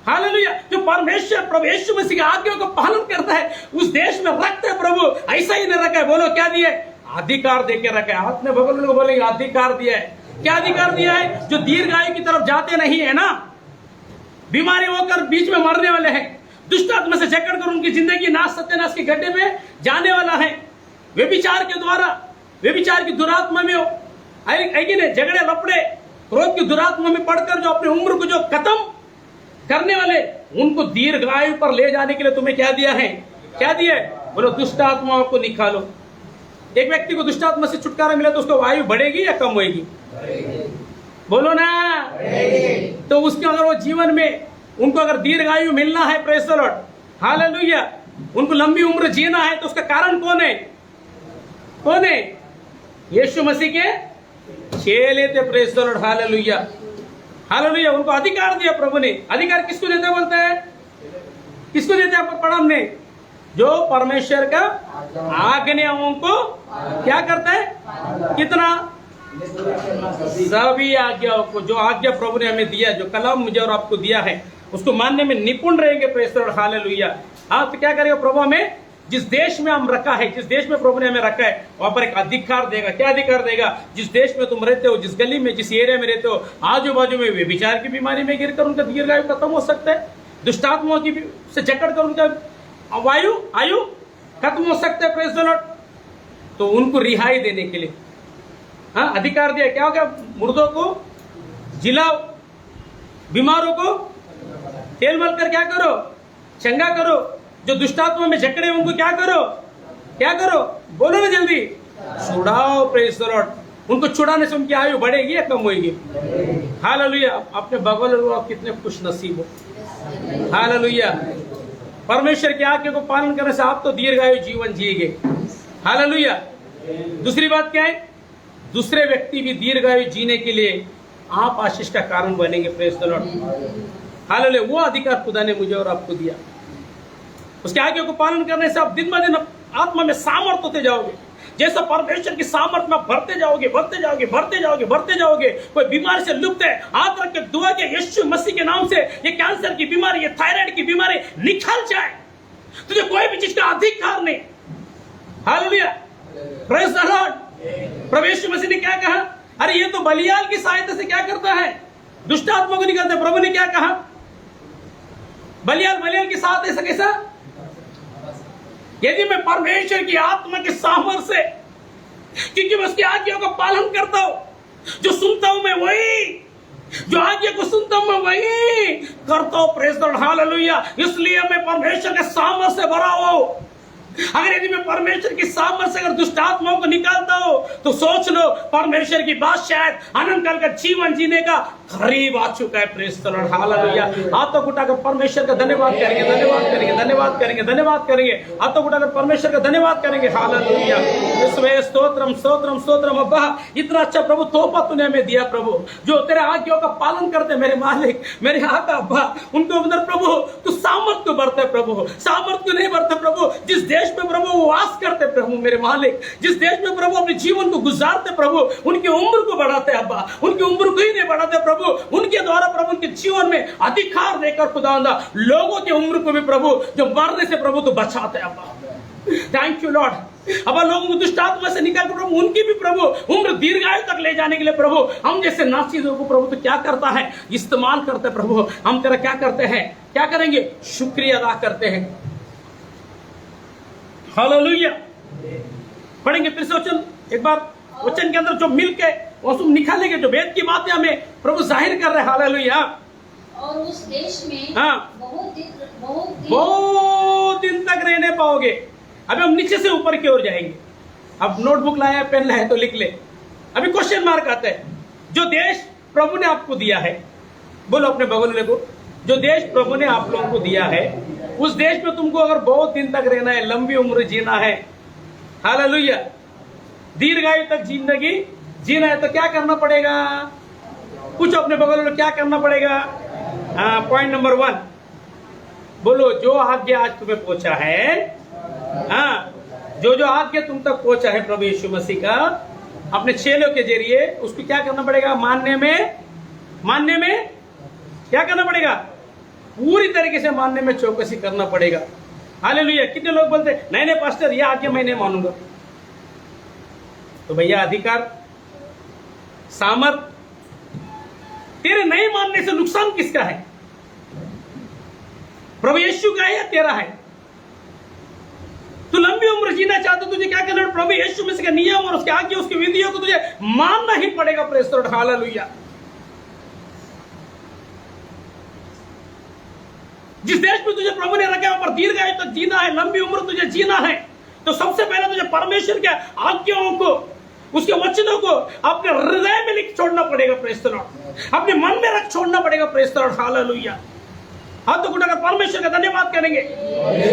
हालेलुया। जो परमेश्वर प्रभु यीशु मसीह की आज्ञा को पालन करता है, उस देश में रखते है प्रभु, ऐसा ही नहीं रखा है। बोलो क्या दिया है? अधिकार देके रखा है। हाथ में भगवान को बोलेंगे अधिकार दिया है। क्या अधिकार दिया है? जो दीर्घायु की तरफ जाते नहीं है ना, बीमारी होकर बीच में मरने वाले हैं, दुष्ट आत्मा से जकड़ कर उनकी जिंदगी नाश सत्यानाश के गड्ढे में जाने वाला है, व्यभिचार के द्वारा, व्यभिचार की दुरात्मा में हो, झगड़े लपड़े क्रोध की दुरात्मा में पड़कर जो अपनी उम्र को जो खत्म करने वाले, उनको दीर्घायु पर ले जाने के लिए तुम्हें क्या दिया है? क्या दिया है? बोलो दुष्ट आत्माओं को निकालो। एक व्यक्ति को दुष्ट आत्मा से छुटकारा मिला तो उसको आयु बढ़ेगी या कम होगी? बोलो ना। तो उसके अगर वो जीवन में उनको अगर दीर्घायु मिलना है, प्रेज द लॉर्ड, हालेलुया, उनको लंबी उम्र जीना है, तो उसका कारण कौन है? कौन है? यीशु मसीह के चेले थे। Praise the Lord, hallelujah, hallelujah. उनको अधिकार दिया प्रभु ने। अधिकार किसको देते बोलते हैं? किसको देते हैं? पढ़ा हमने, जो परमेश्वर का आज्ञाओं को क्या करता है? कितना? सभी आज्ञाओं को। जो आज्ञा प्रभु ने हमें दिया, जो कलाम मुझे और आपको दिया है, उसको मानने में निपुण रहेंगे। Praise the Lord, hallelujah. हाँ, तो क्या करेगा प्रभु? हमें जिस देश में हम रखा है, जिस देश में प्रभु ने हमें रखा है, वहां पर एक अधिकार देगा। क्या अधिकार देगा? जिस देश में तुम रहते हो, जिस गली में, जिस एरिया में रहते हो, आजू बाजू में व्यभिचार की बीमारी में गिरकर उनका दीर्घायु खत्म हो सकता है, दुष्टात्माओं की से जकड़ कर उनका आयु खत्म हो सकता है। Praise the Lord. तो उनको रिहाई देने के लिए हाँ अधिकार दिया। क्या हो गया? मुर्दों को जिलाओ, बीमारों को तेल मल कर क्या करो? चंगा करो। जो दुष्टात्मा में जकड़े उनको क्या करो? क्या करो? बोलो ना जल्दी, छुड़ाओ। Praise the Lord. उनको छुड़ाने से उनकी आयु बढ़ेगी या कम होगी? हालेलुया। अपने बगल में आप कितने खुश नसीब हो। हालेलुया। परमेश्वर की आज्ञा को पालन करने से आप तो दीर्घायु जीवन जिएंगे। हालेलुया। दूसरी बात क्या है? दूसरे व्यक्ति भी दीर्घायु जीने के लिए आप आशीष का कारण बनेंगे। Praise the Lord. हालेलुया। वो अधिकार खुदा ने मुझे और आपको दिया। उसके आज्ञा को पालन करने से आप दिन ब दिन आत्मा में सामर्थ होते जाओगे। जैसा परमेश्वर की सामर्थ में बढ़ते जाओगे, बढ़ते जाओगे, बढ़ते जाओगे, बढ़ते जाओगे। कोई बीमारी से लुप्त है, हाथ रख के दुआ के यीशु मसीह के नाम से ये कैंसर की बीमारी, ये थायराइड की बीमारी निकल जाए। तुझे कोई भी चीज का अधिकार नहीं। Hallelujah, praise the Lord. प्रभु यीशु मसीह ने क्या कहा? अरे ये तो बलियाल की सहायता से क्या करता है? दुष्ट आत्मा को निकालता है। प्रभु ने क्या कहा? बलियाल की सहायता से कैसा? यदि मैं परमेश्वर की आत्मा के सामर्थ्य से, क्योंकि मैं उसकी आज्ञा का पालन करता हूं, जो सुनता हूं मैं वही, जो आज्ञा को सुनता हूं मैं वही करता हूं। Praise the Lord, hallelujah. इसलिए मैं परमेश्वर के सामर्थ्य से भरा हूं। अगर यदि मैं परमेश्वर की सामर्थ्य से अगर दुष्ट आत्माओं को निकालता हूं, तो सोच लो परमेश्वर की बात शायद अनंत काल का जीवन जीने का करीब आ चुका है। Praise the Lord, hallelujah. हाथों उठाकर परमेश्वर का धन्यवाद करेंगे, धन्यवाद करेंगे, धन्यवाद करेंगे, धन्यवाद करेंगे। हाथों उठाकर परमेश्वर का धन्यवाद करेंगे, हालेलुया। इसमें स्तोत्रम स्तोत्रम स्तोत्रम। अब्बा, इतना अच्छा प्रभु तोहफा तूने हमें दिया प्रभु, जो तेरे आज्ञाओं का पालन करते मेरे मालिक, मेरे आका अब्बा, उनके अंदर प्रभु तू सामर्थ को बढ़ते प्रभु, सामर्थ को नहीं बढ़ते प्रभु। जिस देश में प्रभु वो वास करते प्रभु मेरे मालिक, जिस देश में प्रभु अपने जीवन को गुजारते प्रभु, उनकी उम्र को बढ़ाते अब्बा, उनकी उम्र को ही नहीं बढ़ाते प्रभु, उनके द्वारा प्रभु उनके जीवन में अधिकार देकर खुदावंदा लोगों की उम्र को भी प्रभु जो मरने से प्रभु तो बचाते अब्बा। Thank you Lord. अब लोगों को दुष्ट आत्मा से निकाल कर प्रभु उनकी भी प्रभु उम्र दीर्घायु तक ले जाने के लिए प्रभु हम जैसे नाचीजों को प्रभु तो क्या करता है? इस्तेमाल करते प्रभु। हम तेरा क्या करते हैं? क्या करेंगे? शुक्रिया अदा करते हैं। हालेलुया। पढ़ेंगे फिर से वचन एक बार, वचन के अंदर जो मिल के वो निकालेंगे, जो वेद की बातें हमें प्रभु जाहिर कर रहे हैं। हालेलुया। और उस देश में हाँ, बहुत दिन तक रहने पाओगे। अभी हम नीचे से ऊपर की ओर जाएंगे। अब नोटबुक लाया, पेन लाया तो लिख ले। अभी क्वेश्चन मार्क आता है। जो देश प्रभु ने आपको दिया है, बोलो अपने बगल वाले को, जो देश प्रभु ने आप लोगों को दिया है, उस देश में तुमको अगर बहुत दिन तक रहना है, लंबी उम्र जीना है, हालेलुया, दीर्घायु तक जिंदगी जीना है, तो क्या करना पड़ेगा? कुछ अपने बगल में क्या करना पड़ेगा? पॉइंट नंबर 1 बोलो, जो आज्ञा आज तुम्हें पहुंचा है, जो आज्ञा तुम तक पहुंचा है प्रभु यीशु मसीह का अपने चेलों के जरिए, उसको क्या करना पड़ेगा? मानने में क्या करना पड़ेगा? पूरी तरीके से मानने में चौकसी करना पड़ेगा। हालेलुया। कितने लोग बोलते नहीं नहीं पास्टर ये आज्ञा मैं नहीं मानूंगा। तो भैया अधिकार सामर्थ तेरे नहीं मानने से नुकसान किसका है? प्रभु यीशु का है या तेरा है? तू लंबी उम्र जीना चाहता, तुझे क्या करना? प्रभु यीशु मसीह का नियम और उसके आज्ञा उसकी विधियों को तुझे मानना ही पड़ेगा। Praise the Lord, hallelujah. जिस देश में तुझे प्रभु ने रखा है वहां पर दीर्घायु तक जीना है, लंबी उम्र तुझे जीना है, तो सबसे पहले तुझे परमेश्वर के आज्ञाओं को, उसके वचनों को अपने हृदय में लिख छोड़ना पड़ेगा। प्रेज द लॉर्ड, अपने मन में रख छोड़ना पड़ेगा। Praise the Lord, hallelujah. हाथ उठाकर परमेश्वर का धन्यवाद करेंगे।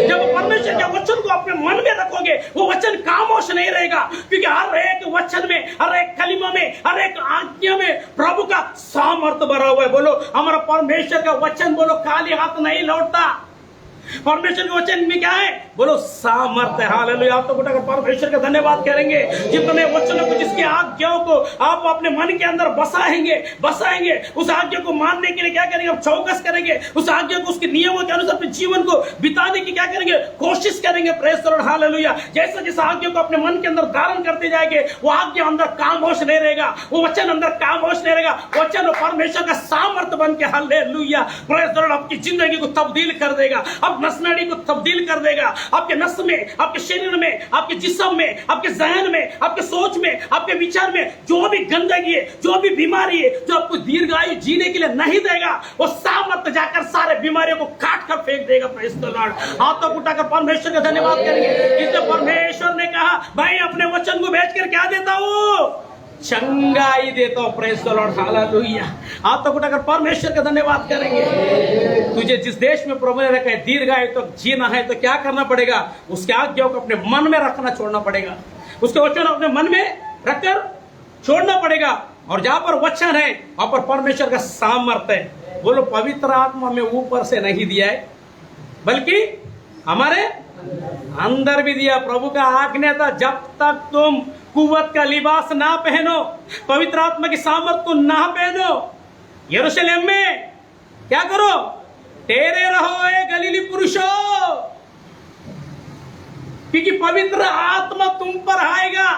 जब परमेश्वर के वचन को अपने मन में रखोगे, वो वचन खामोश नहीं रहेगा, क्योंकि हर एक वचन में, हर एक कलिमा में, हर एक आज्ञा में प्रभु का सामर्थ्य भरा हुआ है। बोलो, हमारा परमेश्वर का वचन बोलो खाली हाथ नहीं लौटता। परमेश्वर के वचन में क्या है? बोलो सामर्थ्य। हालेलुया। आप तो उठाकर परमेश्वर का धन्यवाद करेंगे। जितने वचनों को, जिसकी आज्ञाओं को आप अपने मन के अंदर बसाएंगे, उस आज्ञा को मानने के लिए क्या करेंगे? आप चौकस करेंगे। उस आज्ञा को, उसके नियमों के अनुसार अपने जीवन को बिताने की क्या करेंगे? कोशिश करेंगे। Praise the Lord, hallelujah. जैसा जैसा आज्ञा को अपने मन के अंदर धारण करते जाएंगे, वो आज्ञा अंदर खामोश नहीं रहेगा, वो वचन अंदर खामोश नहीं रहेगा। वचन परमेश्वर का सामर्थ्य बन के, हालेलुया, प्रेज द लॉर्ड, आपकी जिंदगी को तब्दील कर देगा, अब नसनाड़ी को तब्दील कर देगा। आपके नस में, आपके शरीर में, आपके जिस्म में, आपके जहन में, आपके सोच में, आपके विचार में जो भी गंदगी है, जो भी बीमारी है, जो आपको दीर्घायु जीने के लिए नहीं देगा, वो सामर्थ्य जाकर सारे बीमारियों को काट कर फेंक देगा। Praise the Lord. हाथों उठाकर परमेश्वर का धन्यवाद करेंगे। इसलिए परमेश्वर ने कहा, भाई अपने वचन को भेजकर क्या देता हूं? चंगाई देता हूं। Praise the Lord, hallelujah. हाथों उठाकर परमेश्वर का धन्यवाद करेंगे। तुझे जिस देश में प्रभु ने रखा है दीर्घायु तक तो जीना है, तो क्या करना पड़ेगा? उसके आज्ञाओं को अपने मन में रखना छोड़ना पड़ेगा। उसके वचन अपने मन में रखकर छोड़ना पड़ेगा। और जहां पर वचन है वहां पर परमेश्वर का सामर्थ्य है। बोलो, पवित्र आत्मा में ऊपर से नहीं दिया है, बल्कि हमारे अंदर भी दिया। प्रभु का आज्ञा था, जब तक तुम कुव्वत का लिबास ना पहनो, पवित्र आत्मा की सामर्थ को ना पहनो, यरूशलेम में क्या करो? तेरे रहो ए गलीली पुरुषों। क्योंकि पवित्र आत्मा तुम पर आएगा।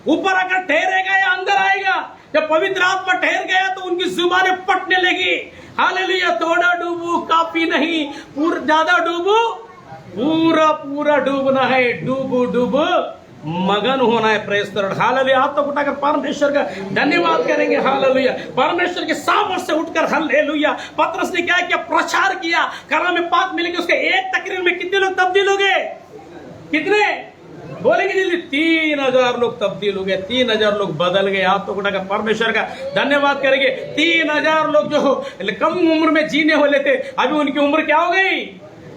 ऊपर आकर ठहरेगा या अंदर आएगा? जब पवित्र आत्मा ठहर गया तो उनकी जुबानें पटने लगी। हालेलुया। थोड़ा डूबू काफी नहीं, पूरा ज्यादा डूबू, पूरा पूरा डूबना है। डूबू डूबू मगन होना है। Praise the Lord. हालेलुया। हाथ तो उठाकर परमेश्वर का धन्यवाद करेंगे। हालेलुया। परमेश्वर के सामर्थ्य से उठकर हालेलुया। पतरस ने क्या किया? प्रचार किया। कलाम पाक मिलेंगे। उसके एक तकरीर में कितने लोग तब्दील हो गए? कितने बोलेंगे जल्दी? 3000 लोग तब्दील हो गए। 3000 लोग बदल गए। आप तो उठाकर परमेश्वर का धन्यवाद करेंगे। 3000 लोग जो कम उम्र में जीने वाले थे, अभी उनकी उम्र क्या हो गई?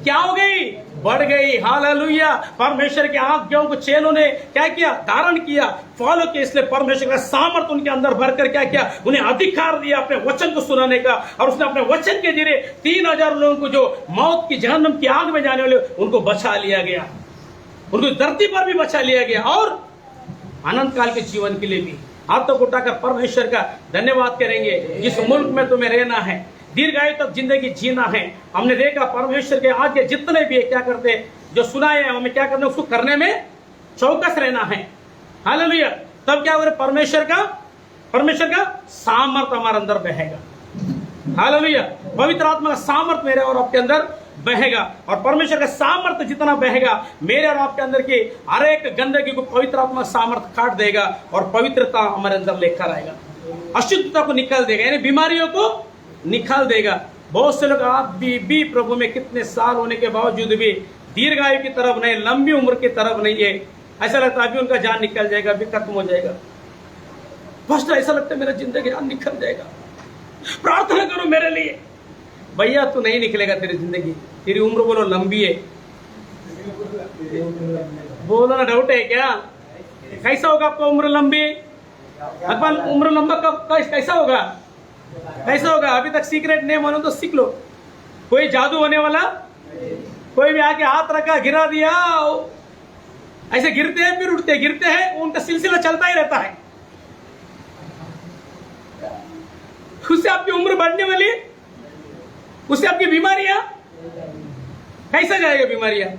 क्या हो गई? बढ़ गई। हालेलुया। परमेश्वर की आज्ञाओं को चेलों ने क्या किया? धारण किया, फॉलो किया। इसलिए परमेश्वर का सामर्थ उनके अंदर भरकर क्या किया? उन्हें अधिकार दिया अपने वचन को सुनाने का। और उसने अपने वचन के जरिए 3000 लोगों को जो मौत की जहन्नम की आग में जाने वाले उनको बचा लिया गया। उनको धरती पर भी बचा लिया गया और अनंत काल के जीवन के लिए भी। आप तो उठाकर परमेश्वर का धन्यवाद करेंगे। जिस मुल्क में तुम्हें रहना है, दीर्घायु तक जिंदगी जीना है, हमने देखा परमेश्वर के आगे जितने भी क्या करते हैं, जो सुनाए हैं, हमें क्या करना है? उसको करने में चौकस रहना है। हालेलुया। तब क्या हो रहा है? परमेश्वर का सामर्थ हमारे अंदर बहेगा। हालेलुया। पवित्र आत्मा का सामर्थ मेरे और आपके अंदर बहेगा। और परमेश्वर का सामर्थ जितना बहेगा, मेरे और आपके अंदर की हर एक गंदगी को पवित्र आत्मा सामर्थ काट देगा और पवित्रता हमारे अंदर लेकर आएगा। अशुद्धता को निकाल देगा, यानी बीमारियों को निकाल देगा। बहुत से लोग आप भी प्रभु में कितने साल होने के बावजूद भी दीर्घायु की तरफ नहीं, लंबी उम्र की तरफ नहीं है। ऐसा लगता है अभी उनका जान निकल जाएगा, अभी खत्म हो जाएगा। फर्स्ट ऐसा लगता है मेरा जिंदगी जान निकल जाएगा। प्रार्थना करो मेरे लिए। भैया तू नहीं निकलेगा, तेरी जिंदगी, तेरी उम्र बोलो लंबी है। बोलो ना, डाउट है क्या? कैसा होगा आपका उम्र लंबी? अपन उम्र लंबा कब कैसा होगा? कैसा होगा? अभी तक सीक्रेट नहीं मालूम तो सीख लो। कोई जादू होने वाला? कोई भी आके हाथ रखा, गिरा दिया, ऐसे गिरते हैं फिर उठते, गिरते हैं, उनका सिलसिला चलता ही रहता है। उससे आपकी उम्र बढ़ने वाली, उससे आपकी बीमारियां कैसा जाएगा? बीमारियां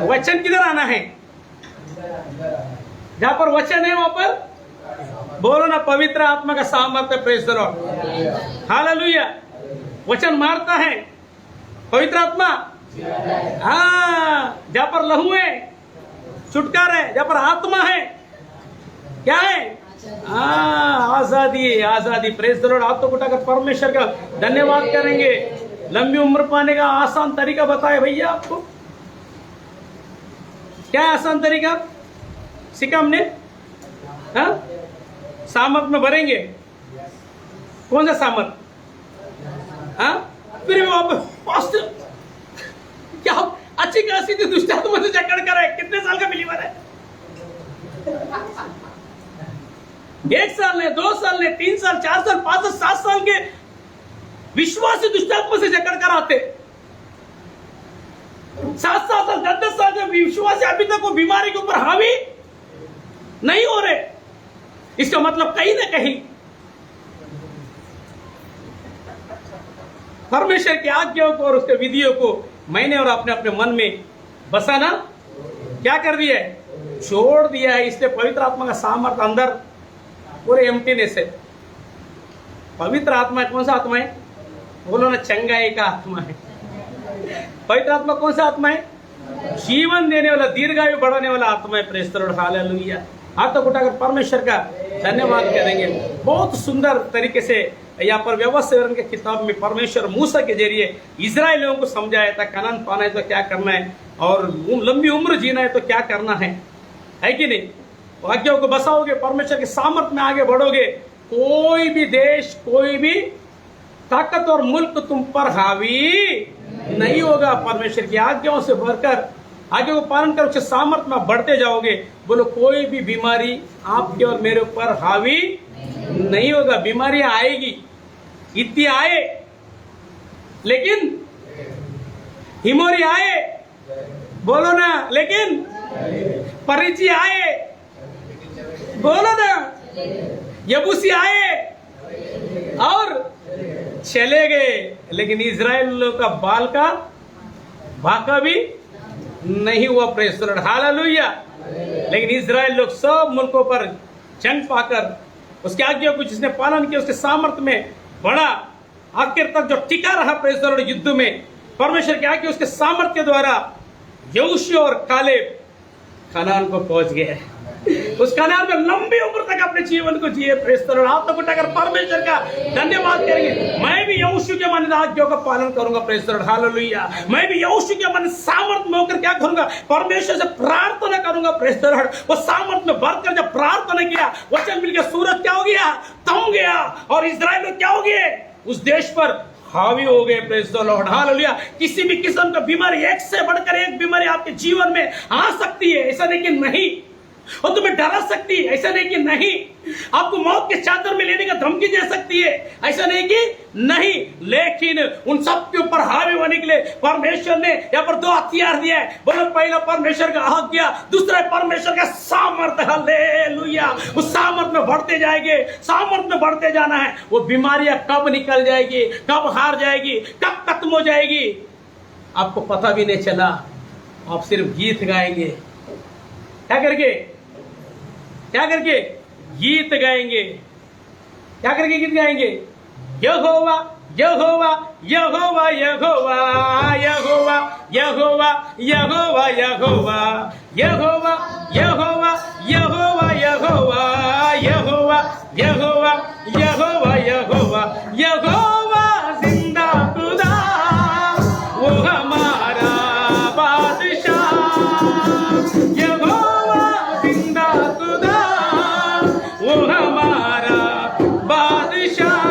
वचन किधर आना है? जहां पर वचन है वहां पर बोलो ना, पवित्र आत्मा का सामर्थ्य। Praise the Lord. हालेलुया। वचन मारता है पवित्र आत्मा। हाँ, जहां पर लहू है छुटकारा है, जहां पर आत्मा है क्या है? आजादी है, आजादी। Praise the Lord. आप तो उठाकर परमेश्वर का धन्यवाद करेंगे। लंबी उम्र पाने का आसान तरीका बताया भैया आपको। क्या है आसान तरीका? सीखा हमने। हाँ, सामर्थ में भरेंगे। कौन सा सामर्थ? हाँ, फिर पास्टर क्या अच्छी खासी थी, दुष्टात्मा से जकड़ कर है। कितने साल का बिलीवर है? 1 साल ने, 2 साल ने, 3 साल, 4 साल, 5 साल, 7 साल के विश्वासी दुष्टात्मा से जकड़ कर आते। 7 साल, 10 साल के विश्वासी अभी तक वो बीमारी के ऊपर हावी नहीं हो रहे। इसका मतलब कहीं ना कहीं परमेश्वर की आज्ञाओं को और उसके विधियों को मैंने और आपने अपने मन में बसाना क्या कर दिया है? छोड़ दिया है। इसलिए पवित्र आत्मा का सामर्थ्य अंदर पूरे एम्प्टीनेस है। पवित्र आत्मा कौन सा आत्मा है? बोलो ना, चंगाई का आत्मा है। पवित्र आत्मा कौन सा आत्मा है? जीवन देने वाला, दीर्घायु बढ़ाने वाला आत्मा है। Praise the Lord. हालेलुया। हाथ तो उठाकर परमेश्वर का धन्यवाद करेंगे। बहुत सुंदर तरीके से यहाँ पर व्यवस्था के किताब में परमेश्वर मूसा के जरिए इजराइलियों को समझाया था, कनान पाना है तो क्या करना है और लंबी उम्र जीना है तो क्या करना है कि नहीं? आज्ञाओं को बसाओगे, परमेश्वर के सामर्थ्य में आगे बढ़ोगे, कोई भी देश, कोई भी ताकत और मुल्क तुम पर हावी नहीं होगा। परमेश्वर की आज्ञाओं से भरकर आगे को पालन कर उसके सामर्थ्य में बढ़ते जाओगे। बोलो, कोई भी बीमारी आपके और मेरे ऊपर हावी नहीं होगा। बीमारी आएगी, इतनी आए, लेकिन हिमोरी आए, बोलो ना, लेकिन परिची आए, बोलो ना, यबूसी आए और चले गए, लेकिन इजराइल का बाल का भाका भी नहीं हुआ, प्रेज द लॉर्ड, हालेलुया। लेकिन इजराइल लोग सब मुल्कों पर जंग पाकर उसके आज्ञा को जिसने पालन किया उसके सामर्थ्य में बड़ा आखिर तक जो टिका रहा, प्रेज द लॉर्ड, युद्ध में परमेश्वर की आज्ञा उसके सामर्थ्य द्वारा यहोशू और कालेब कनान को पहुंच गए। उस कनान में लंबी उम्र तक अपने जीवन को जिए, प्रेज द लॉर्ड। आप तो उठाकर परमेश्वर का धन्यवाद करेंगे। मैं भी यहोशू के मन आज्ञाओं का पालन करूंगा, प्रेज द लॉर्ड, हालेलुया। मैं भी यहोशू के मन सामर्थ में होकर क्या करूंगा, परमेश्वर से प्रार्थना करूंगा, प्रेज द लॉर्ड। वो सामर्थ में बढ़कर जब प्रार्थना किया, वचन मिल गया, सूरज क्या हो गया, थम गया, और इजराइल लोग क्या हो गए, उस देश पर हावी हो गए, प्रेज द लॉर्ड, हालेलुया। किसी भी किस्म का बीमारी, एक से बढ़कर एक बीमारी आपके जीवन में आ सकती है, ऐसा नहीं कि नहीं, और तुम्हें डरा सकती है, ऐसा नहीं कि नहीं, आपको मौत के चादर में लेने का धमकी दे सकती है, ऐसा नहीं कि नहीं, लेकिन उन सब के ऊपर हावी होने के लिए परमेश्वर ने यहाँ पर दो हथियार दिया है। बोलो, पहला परमेश्वर का आज्ञा, दूसरा परमेश्वर का सामर्थ्य, हालेलुया। उस सामर्थ्य में बढ़ते जाएंगे, सामर्थ्य में बढ़ते जाना है। वो बीमारियां कब निकल जाएगी, कब हार जाएगी, कब खत्म हो जाएगी, आपको पता भी नहीं चला। आप सिर्फ गीत गाएंगे, क्या करके, क्या करके गीत गाएंगे, क्या करके गीत गाएंगे, यहोवा यहोवा यहोवा यहोवा यहोवा यहोवा यहोवा यहोवा यहोवा यहोवा यहोवा यहोवा यहोवा यहोवा यहोवा यहोवा यहोवा जिंदा खुदा, वो हमारा बादशाह, यहोवा जिंदा खुदा, वो हमारा बादशाह,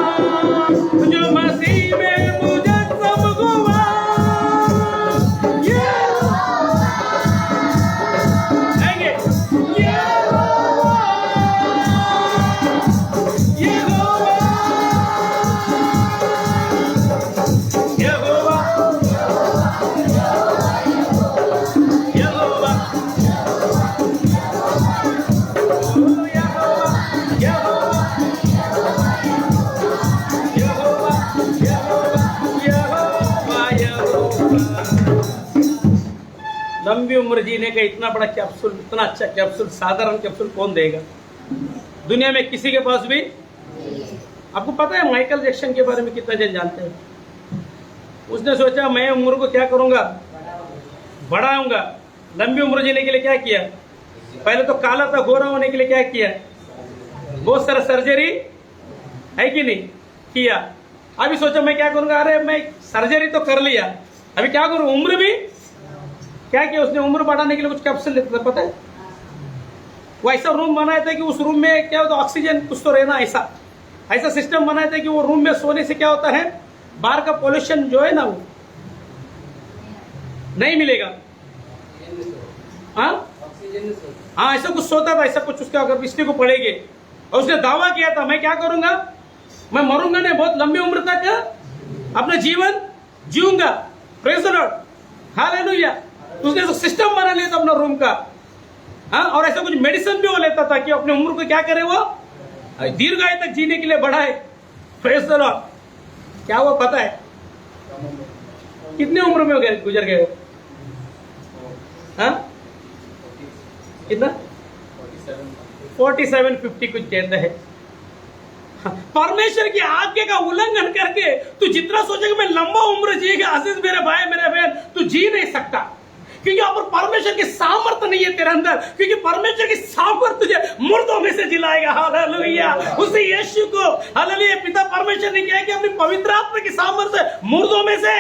जो मसीह में मुजस्सम हुआ। लंबी उम्र जीने का इतना बड़ा कैप्सूल, इतना अच्छा कैप्सूल, साधारण कैप्सूल कौन देगा दुनिया में, किसी के पास भी। आपको पता है माइकल जैक्सन के बारे में कितना जन जानते हैं? उसने सोचा मैं उम्र को क्या करूंगा, बढ़ाऊंगा। लंबी उम्र जीने के लिए क्या किया, पहले तो काला था, गोरा होने के लिए क्या किया, बहुत सारा सर्जरी है कि नहीं किया। अभी सोचा मैं क्या करूंगा, अरे मैं सर्जरी तो कर लिया, अभी क्या करूं, उम्र भी क्या किया उसने, उम्र बढ़ाने के लिए कुछ कैप्सूल लेता था, पता है? वो ऐसा रूम बनाया था कि उस रूम में क्या होता, ऑक्सीजन कुछ तो रहना, ऐसा ऐसा सिस्टम बनाया था कि वो रूम में सोने से क्या होता है, बाहर का पोल्यूशन जो है ना वो नहीं मिलेगा। हाँ ऐसा कुछ सोता था, ऐसा कुछ उसका अगर किसी को पड़ेगी। और उसने दावा किया था मैं क्या करूंगा, मैं मरूंगा नहीं, बहुत लंबी उम्र तक अपना जीवन जीऊंगा, प्रेज़ द लॉर्ड, हालेलुया। उसने तो सिस्टम बना लिया था अपना रूम का। हाँ, और ऐसा कुछ मेडिसिन भी वो लेता था कि अपने उम्र को क्या करे, वो दीर्घायु तक जीने के लिए बढ़ाए, प्रेज़ द लॉर्ड। क्या हुआ पता है, कितने उम्र में हो गए, गुजर गए? हाँ कितना, 47 50 कुछ कहता है। परमेश्वर की आज्ञा का उल्लंघन करके तू जितना सोचेगा मैं लंबा उम्र जिएगा, अजीज मेरे भाई मेरे बहन, तू जी नहीं सकता, क्योंकि यहाँ पर परमेश्वर की सामर्थ्य नहीं है तेरे अंदर, क्योंकि परमेश्वर की सामर्थ्य तुझे मुर्दों में से जिलाएगा, हालेलुया। उसे यीशु को, हालेलुया, पिता परमेश्वर ने किया कि अपनी पवित्र आत्मा की सामर्थ्य से मुर्दों में से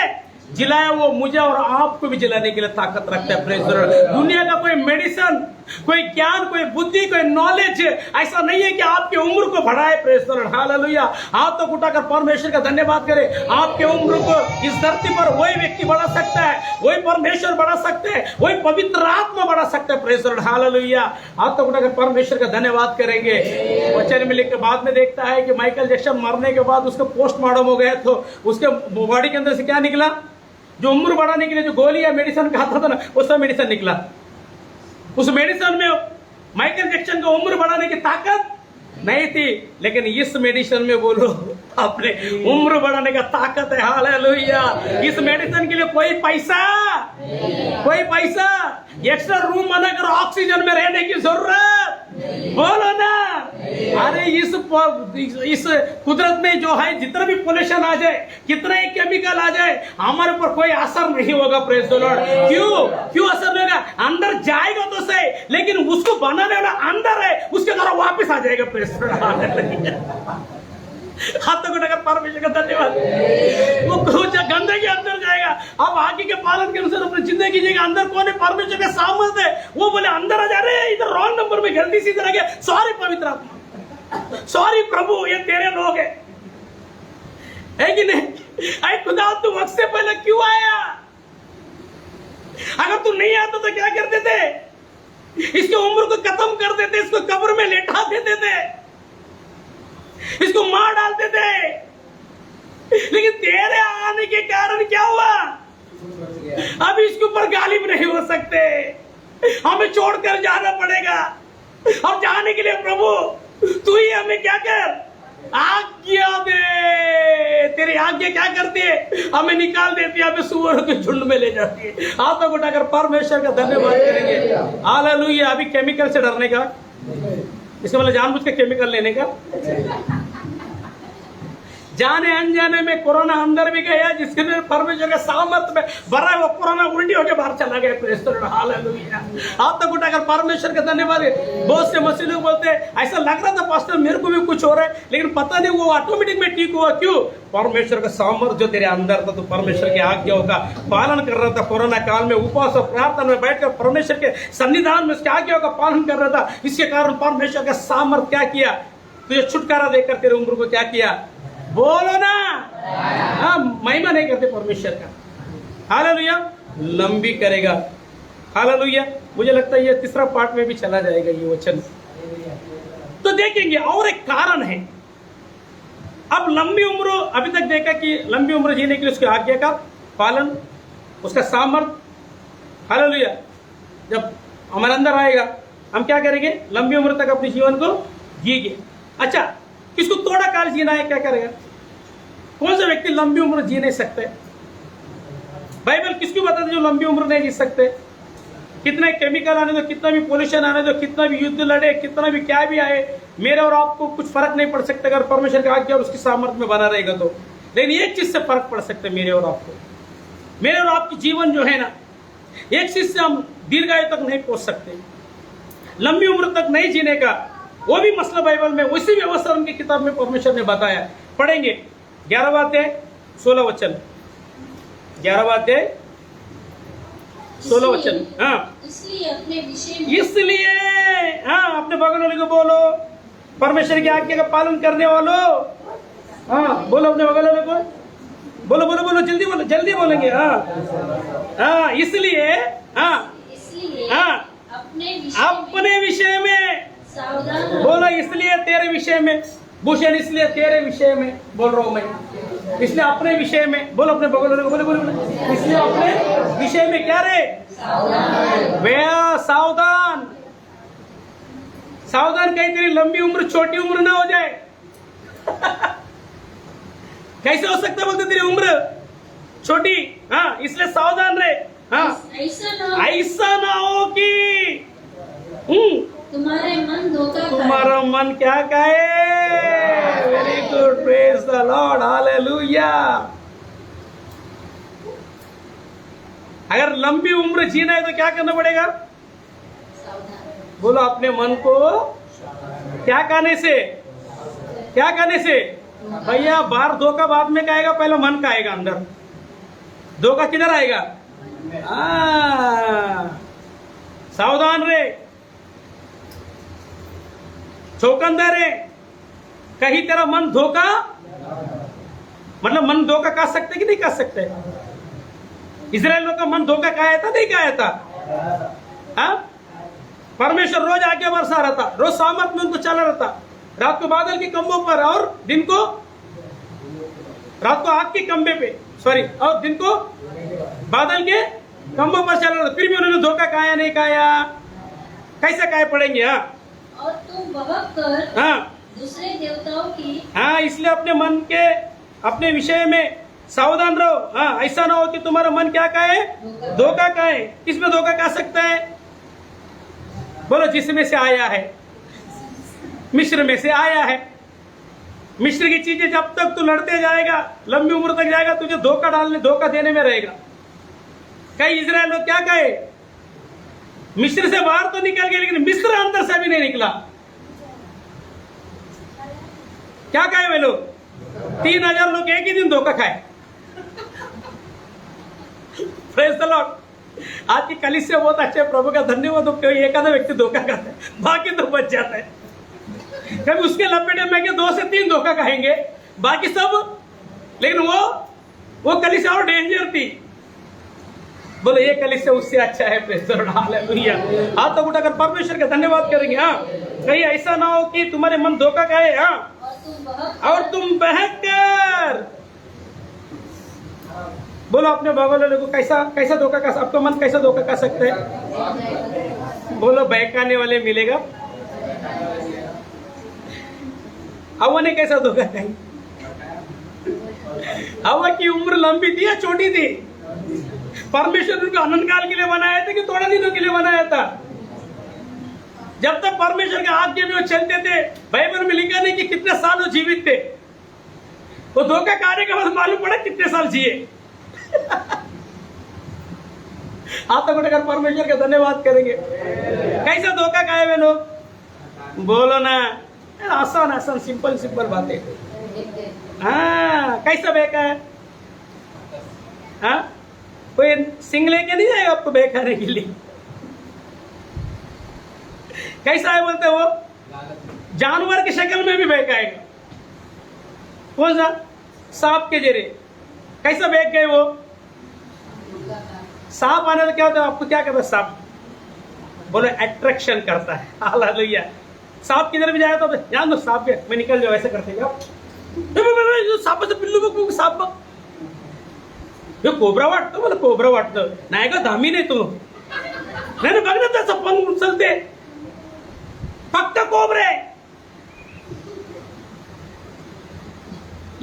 जिलाया, वो मुझे और आपको भी जिलाने के लिए ताकत रखता है, प्रेज़ द लॉर्ड। दुनिया का कोई मेडिसिन, कोई ज्ञान, कोई बुद्धि, कोई नॉलेज ऐसा नहीं है कि आपकी उम्र को बढ़ाए, प्रेज़ द लॉर्ड, हालेलुया। हाथ तो उठाकर परमेश्वर का धन्यवाद करें। आपके उम्र को इस धरती पर वही व्यक्ति बढ़ा सकता है, वही परमेश्वर बढ़ा सकते हैं, वही पवित्र आत्मा बढ़ा सकता है, प्रेज़ द लॉर्ड, हालेलुया। हाथ तो उठाकर परमेश्वर का धन्यवाद करेंगे। वचन में लिख के बाद में देखता है कि माइकल जैक्सन मरने के बाद उसका पोस्टमार्टम हो गया, तो उसके बॉडी के अंदर से क्या निकला, जो उम्र बढ़ाने के लिए जो गोली या मेडिसिन खाता था ना, वो सब मेडिसिन निकला। उस मेडिसिन में माइकल जैक्सन को उम्र बढ़ाने की ताकत नहीं थी, लेकिन इस मेडिसिन में बोलो अपने उम्र बढ़ाने का ताकत है। हालेलुया। इस मेडिसिन के लिए कोई पैसा एक्स्ट्रा रूम बनाकर ऑक्सीजन में रहने की जरूरत बोलो ना। अरे इस कुदरत में जो है जितना भी पोल्यूशन आ जाए, कितना ही केमिकल आ जाए, हमारे ऊपर कोई असर नहीं होगा। Praise the Lord. क्यों असर नहीं होगा? अंदर जाएगा तो सही, लेकिन उसको बनाने वाला अंदर है, उसके द्वारा वापस आ जाएगा। Praise the Lord. हाथों को टकर परमेश्वर का धन्यवाद। वो कुछ गंदगी अंदर जाएगा। अब आगे के पालन के अनुसार अपनी जिंदगी जीएगा। अंदर कौन है? परमेश्वर का सामर्थ है। वो बोले अंदर आ जा रहे, इधर रॉन्ग नंबर में गलती से इधर आ गया। सॉरी पवित्र आत्मा, सॉरी प्रभु, ये तेरे लोग है कि नहीं? अरे खुदा, तू वक्त से पहले क्यों आया? अगर तू नहीं आता तो क्या करते थे? इसकी उम्र को खत्म कर देते, इसको कब्र में लेटा देते थे, इसको मार डालते थे। लेकिन तेरे आने के कारण क्या हुआ? अब इसके ऊपर गालिब नहीं हो सकते, हमें छोड़कर जाना पड़ेगा। और जाने के लिए प्रभु तू ही हमें क्या कर, आज्ञा दे। तेरी आज्ञा क्या करती है? हमें निकाल देती है, हमें सुअर के झुंड में ले जाती है। हाथों को उठाकर परमेश्वर का धन्यवाद करेंगे। हालेलुया। अभी केमिकल से डरने का, इसका मतलब जानबूझ के केमिकल लेने का, जाने अनजाने में कोरोना अंदर भी गया, जिसके लिए परमेश्वर के सामर्थ में भरा है, वो कोरोना उल्टी होकर बाहर चला गया। Praise the Lord. हालेलुया। हाथ तक उठाकर परमेश्वर का धन्यवाद। बहुत से मसीह लोग बोलते हैं ऐसा लग रहा था पास्टर मेरे को भी कुछ हो रहा है, लेकिन पता नहीं वो ऑटोमेटिक में ठीक हुआ। क्यों? परमेश्वर का सामर्थ जो तेरे अंदर था, तो परमेश्वर की आज्ञाओं का पालन कर रहा था। कोरोना काल में उपवास और प्रार्थना में बैठकर परमेश्वर के सन्निधान में उसकी आज्ञाओं का पालन कर रहा था। इसके कारण परमेश्वर का सामर्थ क्या किया? तुझे छुटकारा देकर तेरे उम्र को क्या किया? बोलो ना। हाँ, महिमा नहीं करते परमेश्वर का। हालेलुया। लंबी करेगा। हालेलुया। मुझे लगता है ये तीसरा पार्ट में भी चला जाएगा ये वचन, तो देखेंगे। और एक कारण है, अब लंबी उम्र, अभी तक देखा कि लंबी उम्र जीने के लिए उसकी आज्ञा का पालन, उसका सामर्थ। हालेलुया। जब हमारे अंदर आएगा, हम क्या करेंगे? लंबी उम्र तक अपने जीवन को जिएंगे। अच्छा, किसको थोड़ा काल जीना है, क्या करेगा? कौन सा व्यक्ति लंबी उम्र जी नहीं सकते? बाइबल किसको बताते जो लंबी उम्र नहीं जी सकते? कितना केमिकल आने दो, कितना भी पोल्यूशन आने दो, कितना भी युद्ध लड़े, कितना भी क्या भी आए, मेरे और आपको कुछ फर्क नहीं पड़ सकता अगर परमेश्वर का आज्ञा और उसकी सामर्थ्य में बना रहेगा तो। लेकिन एक चीज से फर्क पड़ सकता है मेरे और आपको, मेरे और आपकी जीवन जो है ना, एक चीज से हम दीर्घायु तक नहीं पहुंच सकते, लंबी उम्र तक नहीं जीने का वो भी मसला बाइबल में उसी व्यवस्था उनकी किताब में परमेश्वर ने बताया। पढ़ेंगे 11वां अध्याय 16 वचन, 11वां अध्याय 16 वचन। हाँ, इसलिए अपने विषय में, इसलिए, हाँ, अपने बगल वाले को बोलो, परमेश्वर की आज्ञा का पालन करने वालों। हाँ, बोलो अपने बगल वाले को, बोलो बोलो बोलो, जल्दी बोलो, जल्दी बोलेंगे। हाँ हाँ, इसलिए, हाँ हाँ, अपने विषय में सावधान रहो। बोलो, इसलिए तेरे विषय में, भूषण इसलिए तेरे विषय में बोल रहा हूं मैं, इसलिए अपने विषय में। बोलो अपने बगल वाले को, बोले बोले बोले, इसलिए अपने विषय में क्या रे? सावधान। सावधान कहीं तेरी लंबी उम्र छोटी उम्र ना हो जाए। कैसे हो सकता है बोलते तेरी उम्र छोटी? हाँ, इसलिए सावधान रहे। हाँ, ऐसा ना हो कि तुम्हारा मन क्या कहे। Very good, praise the Lord, hallelujah. अगर लंबी उम्र जीना है तो क्या करना पड़ेगा? बोलो अपने मन को क्या कहने से, क्या कहने से? भैया बाहर धोखा बाद में आएगा, पहले मन का आएगा अंदर। धोखा किधर आएगा? सावधान रे, चौकंदा रे, कहीं तेरा मन धोखा, मतलब मन धोखा कह सकते कि नहीं कह सकते? इजराइल का मन धोखा कहा था, नहीं कहा था? हाँ, परमेश्वर रोज आज्ञा बरसा रहा था, रोज सामर्थ में उनको चला रहा था। रात को बादल के खंभों पर और दिन को, रात को आग के खंभे पे, सॉरी, और दिन को बादल के खंभों पर चला रहा था। फिर भी उन्होंने धोखा खाया नहीं खाया? कैसे खाए पड़ेंगे? हाँ, और तुम बहक कर हाँ, दूसरे देवताओं की हाँ, इसलिए अपने मन के अपने विषय में सावधान रहो। हाँ, ऐसा ना हो कि तुम्हारा मन क्या कहे, धोखा कहे। किसमें धोखा कह सकता है? बोलो, जिसमें से आया है, मिस्र में से आया है। मिस्र की चीजें जब तक तू लड़ते जाएगा, लंबी उम्र तक जाएगा, तुझे धोखा देने में रहेगा। कई इजराइल लोग क्या कहे, मिस्र से बाहर तो निकल गए लेकिन मिस्र अंदर से भी नहीं निकला। क्या कहे वे लोग? 3000 लोग एक ही दिन धोखा खाए। Praise the Lord. आज की कलीसिया बहुत अच्छे, प्रभु का धन्यवाद। कोई एक आधा व्यक्ति धोखा खाता है, बाकी तो बच जाता है। कभी उसके लपेटे में के 2 से 3 धोखा खाएंगे, बाकी सब। लेकिन वो कलीसिया और डेंजर थी। बोले ये कलीसिया उससे अच्छा है। Praise the Lord, hallelujah. हाथ तो उठाकर परमेश्वर का धन्यवाद करेंगे। हाँ, कहीं ऐसा ना हो कि तुम्हारे मन धोखा खाए। हाँ, और तुम बहक कर। बोलो अपने बगल वाले को, कैसा धोखा का, आपका मन कैसा धोखा कर सकते हैं? बोलो, बहकाने वाले मिलेगा। हवा ने कैसा धोखा खाई? हवा की उम्र लंबी थी या छोटी थी? परमेश्वर उनको अनंत काल के लिए बनाया था कि थोड़े दिनों के लिए बनाया था? जब तक परमेश्वर के आज्ञा में वो चलते थे, बाइबल में लिखा नहीं कि कितने साल वो जीवित थे। वो धोखा खाने के बाद मालूम पड़ा कितने साल जिए। हाथ उठाकर परमेश्वर का धन्यवाद करेंगे। कैसा धोखा खाए वे लोग? बोलो ना, आसान सिंपल बातें। हाँ, कैसा बेका है? हाँ, कोई सिंग लेके नहीं जाएगा आपको बेखाने के लिए। कैसा है बोलते वो? जानवर की शक्ल में भी बहकाएगा। कौन सा? सांप के जरिए। कैसा बहक गए वो? सांप आने तो क्या होता है? आपको क्या कहता है सांप? बोले अट्रैक्शन करता है। हालेलुया। सांप किधर भी जाए तो जान दो, सांप के मैं निकल जाओ, ऐसे करते क्या? सांप से पिल्लू को सांप कोबरा वाटतं, मला कोबरा वाटतं नाही का, धामी नाही तू नाही बघ ना त्याचं पंख उचलते, फक्त कोबरे।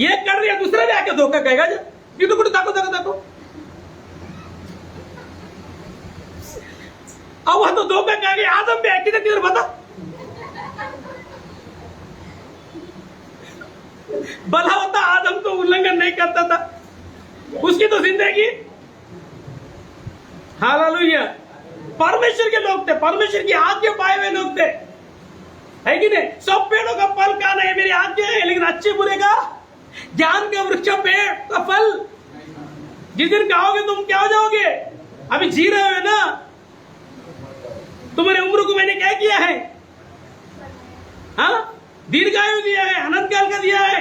एक कर दिया, दूसरा भी आके धोखा कहेगा। किती कुठे दाखव अब तो धोखा कहेंगे। आदम भी है, किधर बता। भला होता आदम तो उल्लंघन नहीं करता था, उसकी तो जिंदगी। हालेलुया। परमेश्वर के लोग थे, परमेश्वर की आज्ञा पाए हुए लोग थे, है कि नहीं? सब पेड़ों का फल खाना है मेरी आज्ञा है, लेकिन अच्छे बुरे का ज्ञान का वृक्ष पेड़ का फल जिस दिन खाओगे तुम क्या हो जाओगे? अभी जी रहे हो ना, तुम्हारी उम्र को मैंने क्या किया है? हाँ, दीर्घायु दिया है, अनंत काल का दिया है।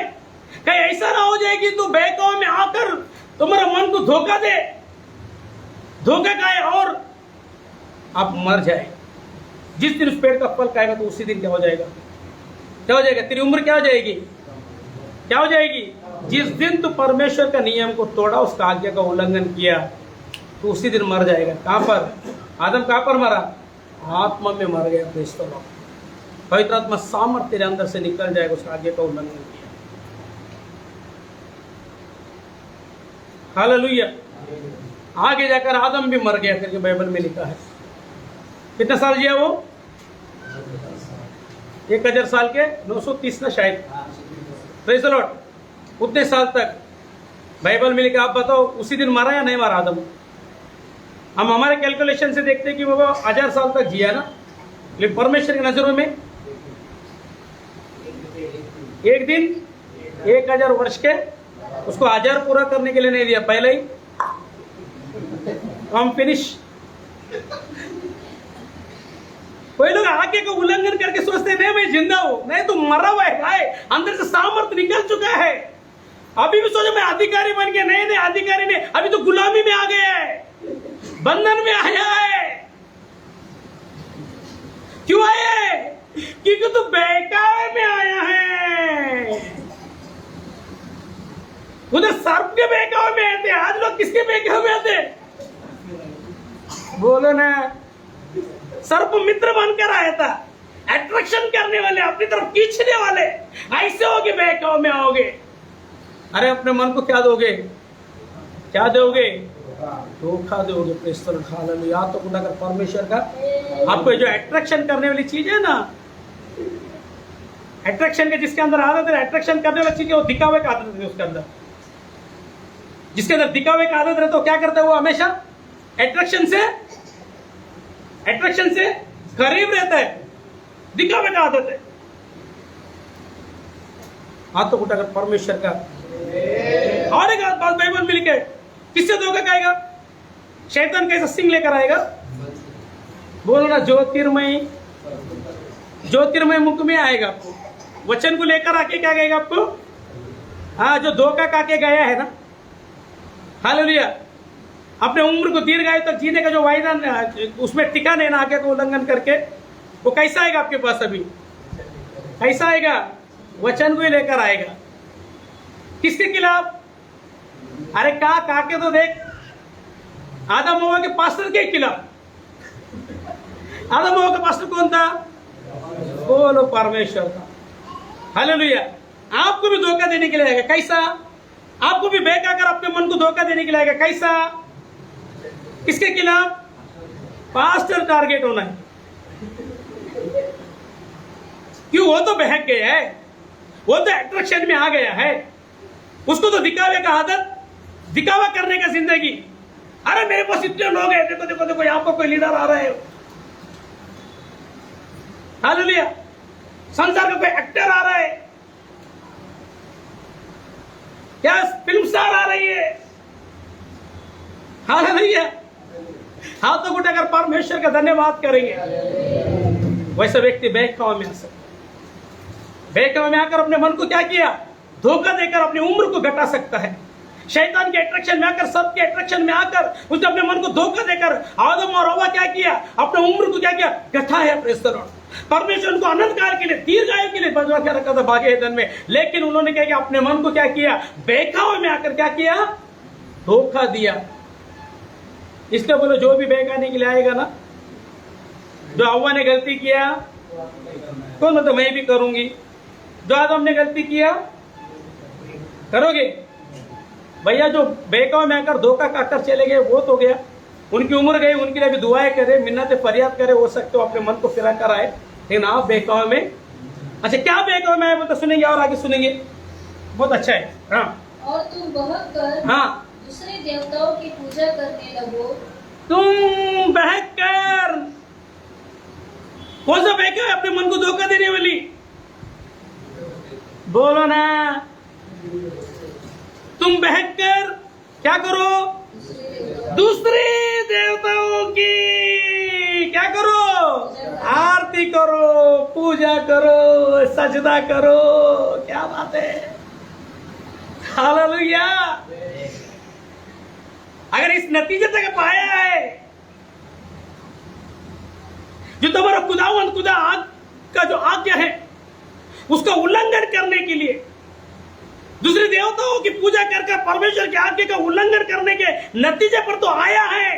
कहीं ऐसा ना हो जाए कि तू बहकावे में आकर तुम्हारा मन को धोखा दे, धोखा खाए और आप मर जाए। जिस दिन उस पेड़ का फल खाएगा तो उसी दिन क्या हो जाएगा? क्या हो जाएगा? तेरी उम्र क्या हो जाएगी? क्या हो जाएगी? जिस दिन तू परमेश्वर का नियम को तोड़ा, उसका आज्ञा का उल्लंघन किया, तो उसी दिन मर जाएगा। कहां पर? आदम कहां पर मरा? आत्मा में मर गया। पवित्र आत्मा सामर्थ तेरे अंदर से निकल जाएगा, उसका आज्ञा का उल्लंघन किया। हालेलुया। आगे जाकर आदम भी मर गया करके बाइबल में लिखा है। कितना साल जिया वो? 1000 साल के 930 ना शायद। Praise the Lord. उतने साल तक बाइबल में लिखा। आप बताओ उसी दिन मारा या नहीं मारा आदम? हम हमारे कैलकुलेशन से देखते हैं कि वो 1000 साल तक जिया ना, लेकिन परमेश्वर की नजरों में एक दिन 1000 वर्ष के, उसको 1000 पूरा करने के लिए नहीं दिया, पहले ही हम फिनिश। कोई लोग आगे का उल्लंघन करके सोचते नहीं मैं जिंदा हूं, नहीं तो मरा हुआ है, अंदर से सामर्थ निकल चुका है। अभी भी सोचो मैं अधिकारी बन गया, नहीं अधिकारी नहीं, अभी तो गुलामी में आ गया है, बंधन में आया है। क्यों आया है? क्योंकि तू बहकावे में आया है। उधर सर्प के बहकावे में आते, आज लोग किसके बहकावे में आते? बोलो ना, सर्प मित्र बनकर आया था, अट्रैक्शन करने वाले, अपनी तरफ खींचने वाले, ऐसे होगे बहकाव में आओगे। अरे अपने मन को क्या दोगे, क्या दोगे, धोखा दोगे। Praise the Lord, hallelujah. तो खुदा का परमेश्वर का आपको जो अट्रैक्शन करने वाली चीज है ना, अट्रैक्शन के जिसके अंदर आदत है, अट्रैक्शन करने वाली चीज है, वो दिखावे का आदत है उसके अंदर। जिसके अंदर दिखावे का आदत है तो क्या करता है वो हमेशा अट्रैक्शन से करीब रहता है, दिखावे का आदत है। हाथों को उठाकर परमेश्वर का और एक बात बाइबल में लिखे, किससे धोखा खाएगा, शैतान कैसा सिंह लेकर आएगा, बोलो ना, ज्योतिर्मय मुख में आएगा आपको, वचन को लेकर आके क्या कहेगा आपको, हाँ, जो धोखा खा के गया है ना, हालेलुया, अपने उम्र को दीर्घायु तक जीने का जो वायदा उसमें टिका नहीं ना, आगे को उल्लंघन करके, वो कैसा आएगा आपके पास, अभी कैसा आएगा, वचन को ही लेकर आएगा। किसके खिलाफ, अरे कहा के तो देख, आदम हव्वा के पास्टर के खिलाफ। आदम हव्वा का पास्टर कौन था, बोलो परमेश्वर था, हालेलुया। आपको भी धोखा देने के लिए आएगा, कैसा, आपको भी बहका कर अपने मन को धोखा देने के लिए आएगा, कैसा, किसके खिलाफ, पास्टर टारगेट होना है। क्यों, वो तो बहक गया है, वो तो अट्रैक्शन में आ गया है, उसको तो दिखावे का आदत, दिखावा करने का जिंदगी। अरे मेरे पास इतने लोग हैं, देखो देखो देखो, यहाँ पर कोई लीडर आ रहा है, हालेलुया, संसार का कोई एक्टर आ रहा है, क्या फिल्म स्टार आ रही है, हालेलुया। हाथों को उठाकर परमेश्वर का धन्यवाद करेंगे। वैसे व्यक्ति बहकावे में आ सकता, बहकावे में आकर अपने मन को क्या किया, धोखा देकर अपनी उम्र को घटा सकता है। शैतान के अट्रैक्शन में आकर, सब के अट्रैक्शन में आकर उसने अपने मन को धोखा देकर आदम और हव्वा क्या किया, अपने उम्र को क्या किया, घटाया। Praise the Lord. परमेश्वर उनको अनंत काल के लिए, दीर्घायु के लिए बजवा के रखा था भाग्य ईंधन में, लेकिन उन्होंने क्या किया, अपने मन को क्या किया, बहकावे में आकर क्या किया, धोखा दिया। इसलिए बोलो, जो भी बहकाने के लिए आएगा ना, जो हव्वा ने गलती किया, कौन तो मैं भी करूंगी, जो आदम ने गलती किया करोगे भैया। जो बहकावे में आकर धोखा खाकर चले गए वो तो गया, उनकी उम्र गई, उनके लिए भी दुआएं करे, मिन्नतें फरियाद करे, हो सकते हो अपने मन को फिरा कर आए, लेकिन आप बहकावे में, अच्छा क्या बहकावे में आए वो तो सुनेंगे और आगे सुनेंगे, बहुत अच्छा है। हाँ, और तुम बहक कर, हाँ, दूसरे देवताओं की पूजा करने लगो। तुम बहक कर, कौन सा बहका है, अपने मन को धोखा देने वाली, बोलो ना, तुम बहक कर क्या करो, दूसरे देवताओं की क्या करो, आरती करो, पूजा करो, सजदा करो। क्या बात है, हालेलुया। अगर इस नतीजे तक पाया है, जो तुम्हारा खुदा आग का जो आज्ञा है उसका उल्लंघन करने के लिए, दूसरे देवताओं की पूजा कर परमेश्वर की आज्ञा का उल्लंघन करने के नतीजे पर तो आया है,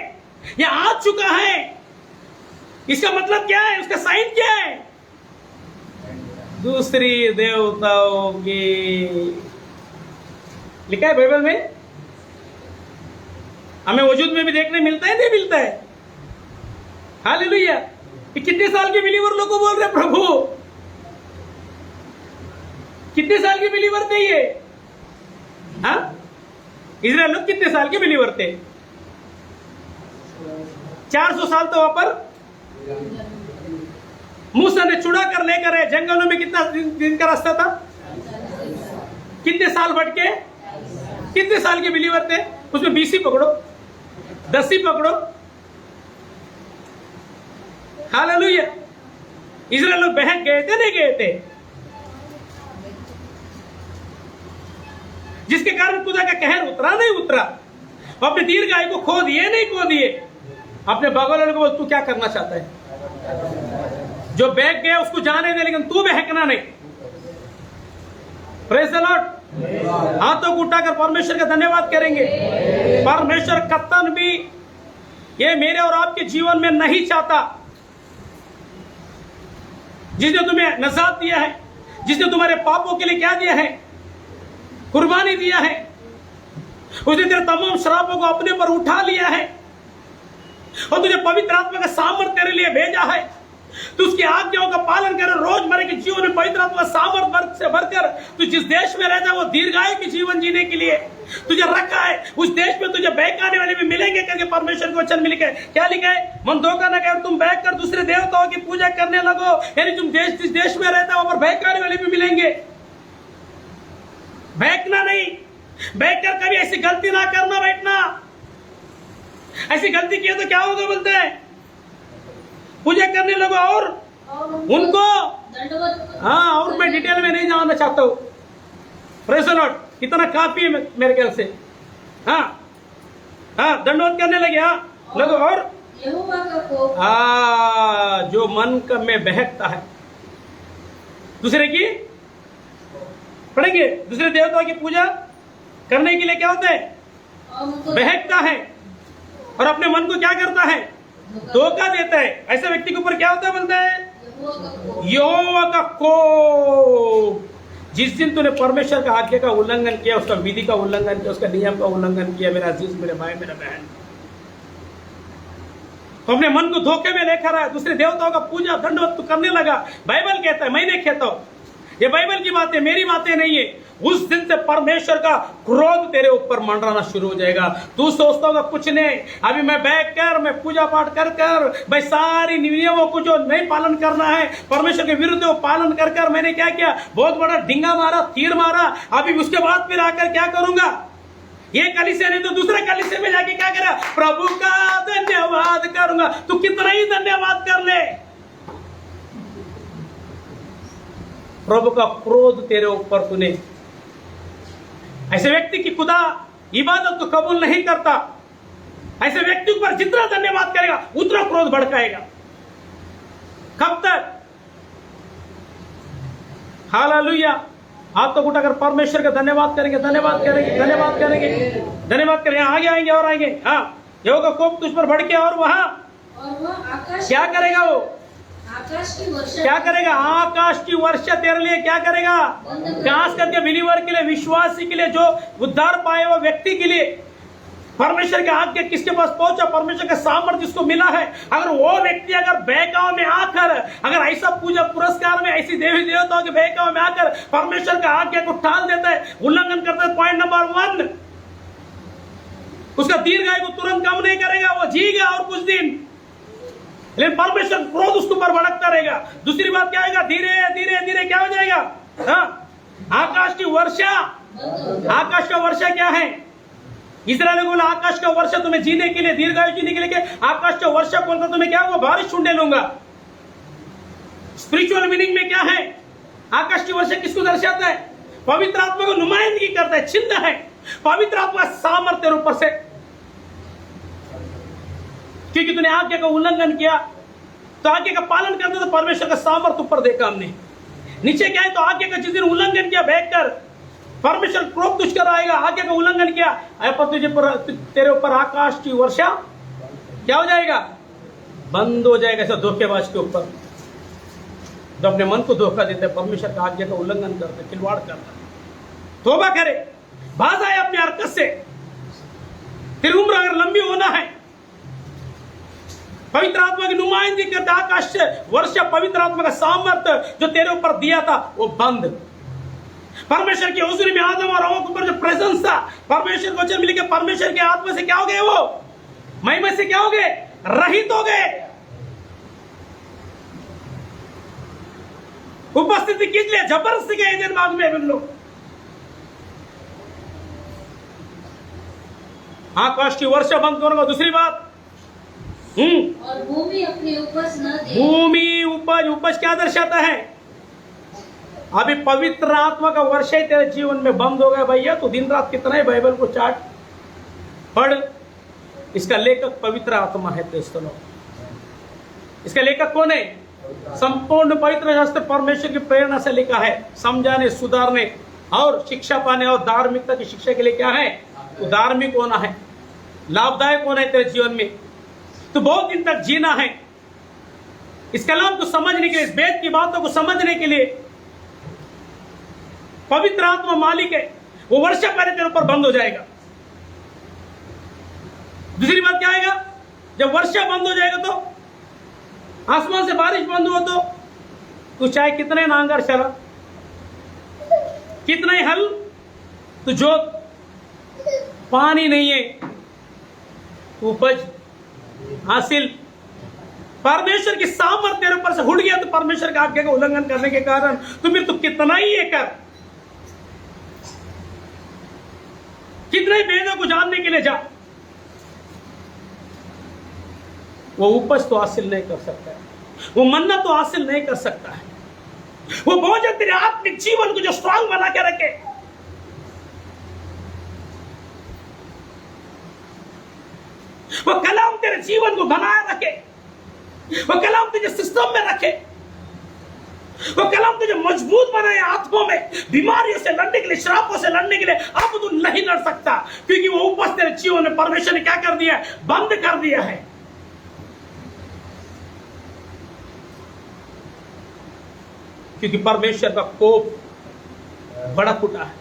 या आ चुका है। इसका मतलब क्या है, उसका साइन क्या है, दूसरी देवताओं की, लिखा है बाइबल में, हमें वजूद में भी देखने मिलता है, नहीं मिलता है, हालेलुया। कितने साल के बिलीवर लोग को बोल रहे प्रभु, कितने साल के बिलीवर थे ये, हाँ, इजराइल लोग कितने साल के बिलीवर थे, 400 साल तो वहां पर मूसा ने चुड़ा कर लेकर है, जंगलों में कितना दिन का रास्ता था, कितने साल भटके, कितने साल के बिलीवर थे, उसमें 20 ही पकड़ो, 10 ही पकड़ो, हालेलुया। इजराइल लोग बहक गए थे, नहीं गए थे, जिसके कारण खुदा का कहर उतरा नहीं उतरा, अपने दीर्घायु को खो दिए नहीं खो दिए। अपने बगल वाले को बोल, तू क्या करना चाहता है, जो बहक गया उसको जाने दे, लेकिन तू बहकना नहीं। Praise the Lord. हाथों को उठाकर परमेश्वर का धन्यवाद करेंगे। परमेश्वर कत्तन भी ये मेरे और आपके जीवन में नहीं चाहता। जिसने तुम्हें नजात दिया है, जिसने तुम्हारे पापों के लिए क्या दिया है, कुर्बानी दिया है, उसने तेरे तमाम श्रापों को अपने पर उठा लिया है और तुझे पवित्र आत्मा का सामर्थ तेरे लिए भेजा है। तू उसकी आज्ञाओं का पालन कर, रोजमर्रा के जीवन में पवित्र आत्मा का सामर्थ से भरकर तू जिस देश में रहता है वो दीर्घायु की जीवन जीने के लिए तुझे रखा है। उस देश में तुझे बहकाने वाले भी मिलेंगे करके परमेश्वर को वचन में लिखा है। क्या लिखा है? मन धोखा न कर, तुम बहक कर दूसरे देवताओं की पूजा करने लगो। यानी तुम जिस देश में रहता है वहां पर बहकाने वाले भी मिलेंगे। बहकना नहीं, बहक कर कभी ऐसी गलती ना करना बैठना। ऐसी गलती किया तो क्या होगा बोलते हैं? पूजा करने लगो और उनको हाँ, और मैं डिटेल में नहीं जानना चाहता हूं। प्रेज़ द लॉर्ड, कितना काफी है मेरे ख्याल से। हाँ हाँ, दंडवत करने लगे। हाँ लगो और यहोवा का कोप जो मन का में बहकता है, दूसरे की पढ़ेंगे, दूसरे देवताओं की पूजा करने के लिए क्या होता है? बहकता है और अपने मन को क्या करता है? धोखा देता है। ऐसे व्यक्ति के ऊपर क्या होता है बोलता है? यहोवा का कोप। जिस दिन तूने परमेश्वर का आज्ञा का उल्लंघन किया, उसका विधि का उल्लंघन किया, उसका नियम का उल्लंघन किया, मेरा अजीज, मेरे भाई, मेरा बहन, तो अपने मन को धोखे में लेकर आया, दूसरे देवताओं का पूजा दंडवत तू करने लगा। बाइबल कहता है, मैं नहीं कहता हूं, ये बाइबल की बातें, मेरी बातें नहीं है। उस दिन से परमेश्वर का क्रोध तेरे ऊपर मंडराना शुरू हो जाएगा। तू सोचता होगा कुछ नहीं, अभी मैं बैठ कर, मैं पूजा पाठ कर कर, भाई सारी नियमों को जो नहीं पालन करना है परमेश्वर के विरुद्ध वो पालन कर कर मैंने क्या किया? बहुत बड़ा ढिंगा मारा, तीर मारा। अभी उसके बाद फिर आकर क्या करूंगा? ये कलीसिया नहीं तो दूसरे कलीसिया में जाके क्या करा? प्रभु का धन्यवाद करूंगा। तू कितना ही धन्यवाद कर ले, प्रभु का क्रोध तेरे ऊपर तूने। ऐसे व्यक्ति की खुदा इबादत को कबूल नहीं करता। ऐसे व्यक्ति पर जितना धन्यवाद करेगा उतना क्रोध भड़काएगा। कब तक? हालेलुया। आप तो उठाकर परमेश्वर का धन्यवाद करेंगे, धन्यवाद करेंगे, धन्यवाद करेंगे, धन्यवाद करेंगे। आगे आएंगे और आएंगे। हाँ, यहोवा का कोप तुझ पर भड़के और वहां आकाश क्या करेगा? वो आकाश की वर्षा क्या करेगा? आकाश की वर्षा तेरे लिए क्या करेगा? खास करके बिलीवर के लिए, विश्वासी के लिए, जो उद्धार पाए हुए व्यक्ति के लिए परमेश्वर के आज्ञा किसके पास पहुंचा, परमेश्वर का सामर्थ्य जिसको मिला है, अगर वो व्यक्ति अगर बहकाव में आकर, अगर ऐसा पूजा पुरस्कार में, ऐसी देवी देवताओं के बहकाव में आकर परमेश्वर का आज्ञा को टाल देता है, उल्लंघन करता है, पॉइंट नंबर 1, उसका दीर्घायु को तुरंत कम नहीं करेगा, वो जीगा और कुछ दिन, लेकिन परमेश्वर क्रोध उसके ऊपर भड़कता रहेगा। दूसरी बात क्या होगा? धीरे धीरे धीरे क्या हो जाएगा? हाँ, आकाश की वर्षा। आकाश का वर्षा क्या है? इस्राएल ने बोला आकाश का वर्षा तुम्हें जीने के लिए, दीर्घायु जीने के लिए, आकाश का वर्षा बोलता तुम्हें क्या होगा? बारिश छूटे लूंगा। स्पिरिचुअल मीनिंग में क्या है? आकाश की वर्षा किसको दर्शाता है? पवित्र आत्मा को नुमाइंदगी करता है, चिन्ह है। पवित्र आत्मा सामर्थ्य ऊपर से, क्योंकि तूने आज्ञा का उल्लंघन किया, तो आज्ञा का पालन करते तो परमेश्वर का सामर्थ्य ऊपर देखा हमने। नीचे क्या है? तो आज्ञा का जिस दिन उल्लंघन किया, बैठकर परमेश्वर क्रोध तुझ कर आएगा। आज्ञा का उल्लंघन किया, तुझे तेरे ऊपर आकाश की वर्षा क्या हो जाएगा? बंद हो जाएगा। ऐसा धोखेबाज के ऊपर जो अपने मन को धोखा देता है, परमेश्वर का आज्ञा का उल्लंघन करता है, खिलवाड़ करता है, तौबा करे, बाज आए अपने हरकत से। तेरी उम्र अगर लंबी होना है, पवित्र आत्मा की नुमाइंदगी करते, आकाश से वर्षा, पवित्र आत्मा का सामर्थ्य जो तेरे ऊपर दिया था वो बंद। परमेश्वर की हुजूरी में आदम और हव्वा के ऊपर जो प्रेजेंस था, परमेश्वर को वचन मिल के परमेश्वर के आत्मा से क्या हो गए? वो महिमा से क्या हो गए? रहित हो गए। उपस्थिति किस लिए? जबरदस्ती के एजेंट मांग में हम लोग। आकाश की वर्षा बंद करूंगा। दूसरी बात, और भूमि अपनी उपज न दे। भूमि उपज, उपज क्या दर्शाता है? अभी पवित्र आत्मा का वर्षा ही तेरे जीवन में बंद हो गया भैया, तो दिन रात कितना ही बाइबल को चाट पढ़। इसका लेखक पवित्र आत्मा है। इसका लेखक कौन है? संपूर्ण पवित्र शास्त्र परमेश्वर की प्रेरणा से लिखा है, समझाने, सुधारने और शिक्षा पाने और धार्मिकता की शिक्षा के लिए क्या है? तो धार्मिक होना है, लाभदायक होना है तेरे जीवन में। तो बहुत दिन तक जीना है, इस कलाम को समझने के लिए, इस वेद की बातों को समझने के लिए पवित्र आत्मा मालिक है, वो वर्षा पहले तेरे ऊपर बंद हो जाएगा। दूसरी बात क्या आएगा? जब वर्षा बंद हो जाएगा तो आसमान से बारिश बंद हो तो तू चाहे कितने नांगर चला, कितने हल तू जोत, पानी नहीं है, उपज हासिल, परमेश्वर की सामर्थ तेरे ऊपर से उड़ गया तो परमेश्वर का आज्ञा का उल्लंघन करने के कारण तुम्हें तो कितना ही ये कर, कितने वेदों को जानने के लिए जा, वो उपज तो हासिल नहीं कर सकता है, वो मन्ना तो हासिल नहीं कर सकता है। वो भोजन तेरे आत्मिक जीवन को जो स्ट्रांग बना के रखे, वो कलाम तेरे जीवन को बनाए रखे, वो कलाम तुझे सिस्टम में रखे, वो कलाम तुझे मजबूत बनाए आत्मा में, बीमारियों से लड़ने के लिए, श्रापों से लड़ने के लिए। अब तू नहीं लड़ सकता क्योंकि वो उपज तेरे जीवन में परमेश्वर ने क्या कर दिया है? बंद कर दिया है। क्योंकि परमेश्वर का कोप भड़क उठा है।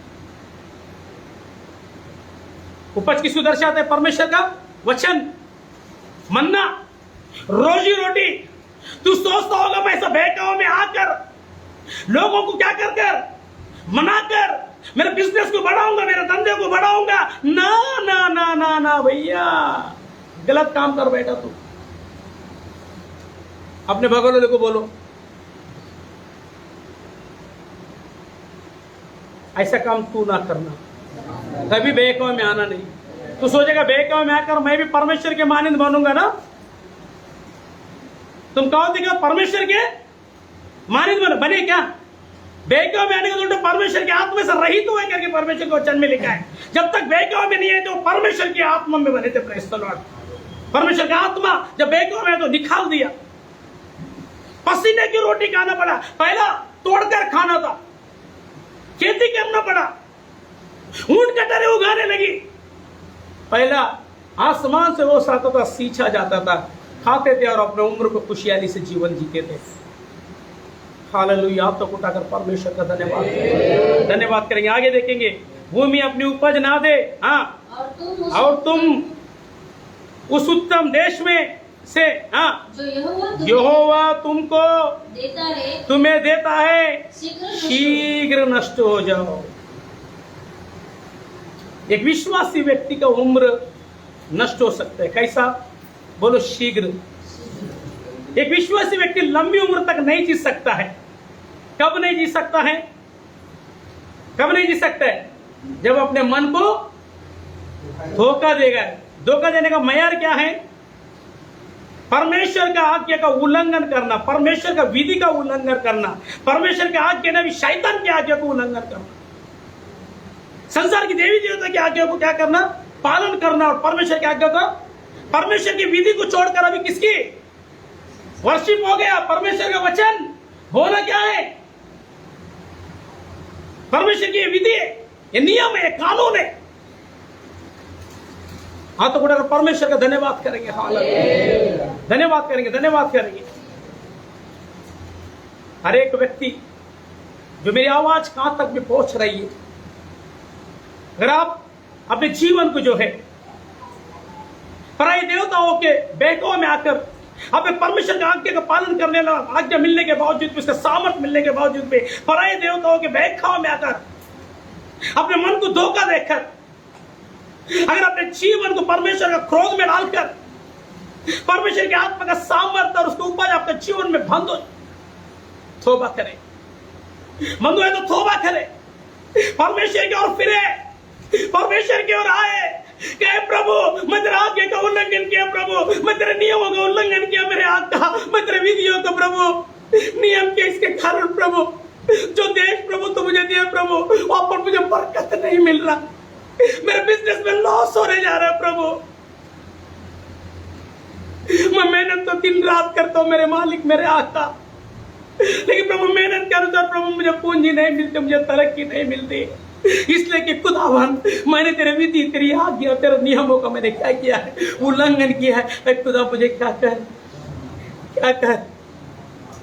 उपज किसको दर्शाता है? परमेश्वर का वचन, मन्ना, रोजी रोटी। तू सोचता होगा मैं ऐसा बहकाव में आकर लोगों को क्या कर कर मनाकर मेरे बिजनेस को बढ़ाऊंगा, मेरे धंधे को बढ़ाऊंगा। ना ना ना ना ना भैया, गलत काम कर बैठा तू। अपने बगल वाले को बोलो ऐसा काम तू ना करना, कभी बहकाव में आना नहीं। तू सोचेगा बहकाव में आकर मैं भी परमेश्वर के मानंद बनूंगा ना, तुम कहो देखा परमेश्वर के मानंद बने क्या? बहकाव में आने का उल्टा परमेश्वर के आत्मा से रहित हुए करके परमेश्वर के वचन में लिखा है। जब तक बहकाव में नहीं है तो परमेश्वर की आत्मा में बने थे। Praise the Lord. परमेश्वर का आत्मा जब बहकाव में तो निकाल दिया। पसीने की रोटी खाना पड़ा, पहला तोड़कर खाना था, खेती करना पड़ा, ऊंट कटोरे उगाने लगी। पहला आसमान से वो आता था, सींचा जाता था, खाते थे और अपने उम्र को खुशहाली से जीवन जीते थे। हालेलुया। आप तो उठाकर परमेश्वर का धन्यवाद करेंगे। आगे देखेंगे, भूमि अपनी उपज ना दे, हाँ, और तुम उस उत्तम देश में से, हाँ, जो यहोवा तुमको देता है, तुम्हें देता है, शीघ्र नष्ट हो जाओ। एक विश्वासी व्यक्ति का उम्र नष्ट हो सकता है। कैसा? बोलो शीघ्र। एक विश्वासी व्यक्ति लंबी उम्र तक नहीं जी सकता है। कब नहीं जी सकता है? कब नहीं जी सकता है? जब अपने मन को धोखा देगा। धोखा देने का मयार क्या है? परमेश्वर का आज्ञा का उल्लंघन करना, परमेश्वर का विधि का उल्लंघन करना, परमेश्वर के आज्ञा ने भी शैतान की आज्ञा को उल्लंघन करना, संसार की देवी देवता की आज्ञा को क्या करना? पालन करना। और परमेश्वर की आज्ञा का, परमेश्वर की विधि को छोड़कर अभी किसकी वर्शिप हो गया? परमेश्वर का वचन होना क्या है? परमेश्वर की विधि है, ये नियम है, कानून है। हाँ तो उठाकर परमेश्वर का धन्यवाद करेंगे। हालेलुया। धन्यवाद करेंगे, धन्यवाद करेंगे। हर एक व्यक्ति जो मेरी आवाज कहां तक भी पहुंच रही है, अगर आप अपने जीवन को जो है पराई देवताओं के बहकाव में आकर अपने परमेश्वर का आज्ञा का पालन करने लगा, आज्ञा मिलने के बावजूद भी, उसका सामर्थ मिलने के बावजूद भी पराई देवताओं के बहकाव में आकर अपने मन को धोखा देकर अगर अपने जीवन को परमेश्वर का क्रोध में डालकर परमेश्वर के आत्मा का सामर्थ्य और उसका उपज अपने जीवन में बंद हो, तौबा करे। बंद हुए तो तौबा करे, परमेश्वर की ओर फिरे, परमेश्वर की ओर आए। कहे प्रभु मैं तेरे आज्ञा का उल्लंघन किया, प्रभु मैं तेरे नियमों का उल्लंघन किया, मेरे आज्ञा, मैं तेरे विधियों का प्रभु नियम के इसके कारण प्रभु जो देश प्रभु तो मुझे दिया प्रभु, वहां पर मुझे बरकत नहीं मिल रहा, मेरे बिजनेस में लॉस होने जा रहा है प्रभु। मैं मेहनत तो दिन रात करता हूं मेरे मालिक, मेरे आका, लेकिन प्रभु मेहनत के अनुसार प्रभु मुझे पूंजी नहीं मिलती, मुझे तरक्की नहीं मिलती। इसलिए कि खुदावन मैंने तेरे विधि, तेरी आज्ञा, तेरे नियमों का मैंने क्या किया है? उल्लंघन किया है। खुदा मुझे क्या कर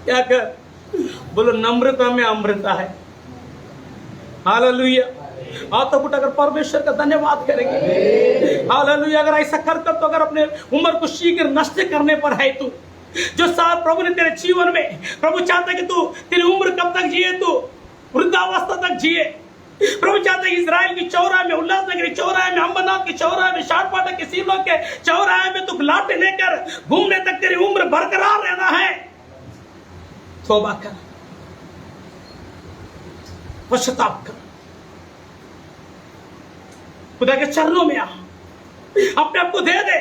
क्या कर, बोलो नम्रता में अमृता है। हालेलुया। हाथ उठाकर परमेश्वर का धन्यवाद करेंगे। हालेलुया। अगर ऐसा कर तो अगर अपने उम्र को शीघ्र नष्ट करने पर है तू, जो साल प्रभु ने तेरे जीवन में, प्रभु चाहता है कि तू तेरी उम्र कब तक जिए, तू वृद्धावस्था तक जिए। प्रभु चाहता है इजराइल की चौराहे में, उल्लासनगर की चौराहे में, अंबरनाथ की चौराहे में, शाटपाटा के सीलों के चौराहे में तू लाटे लेकर घूमने तक तेरी उम्र बरकरार रहना है। तौबा कर, पश्चाताप कर, खुदा के चरणों में आ, अपने आप को दे दे,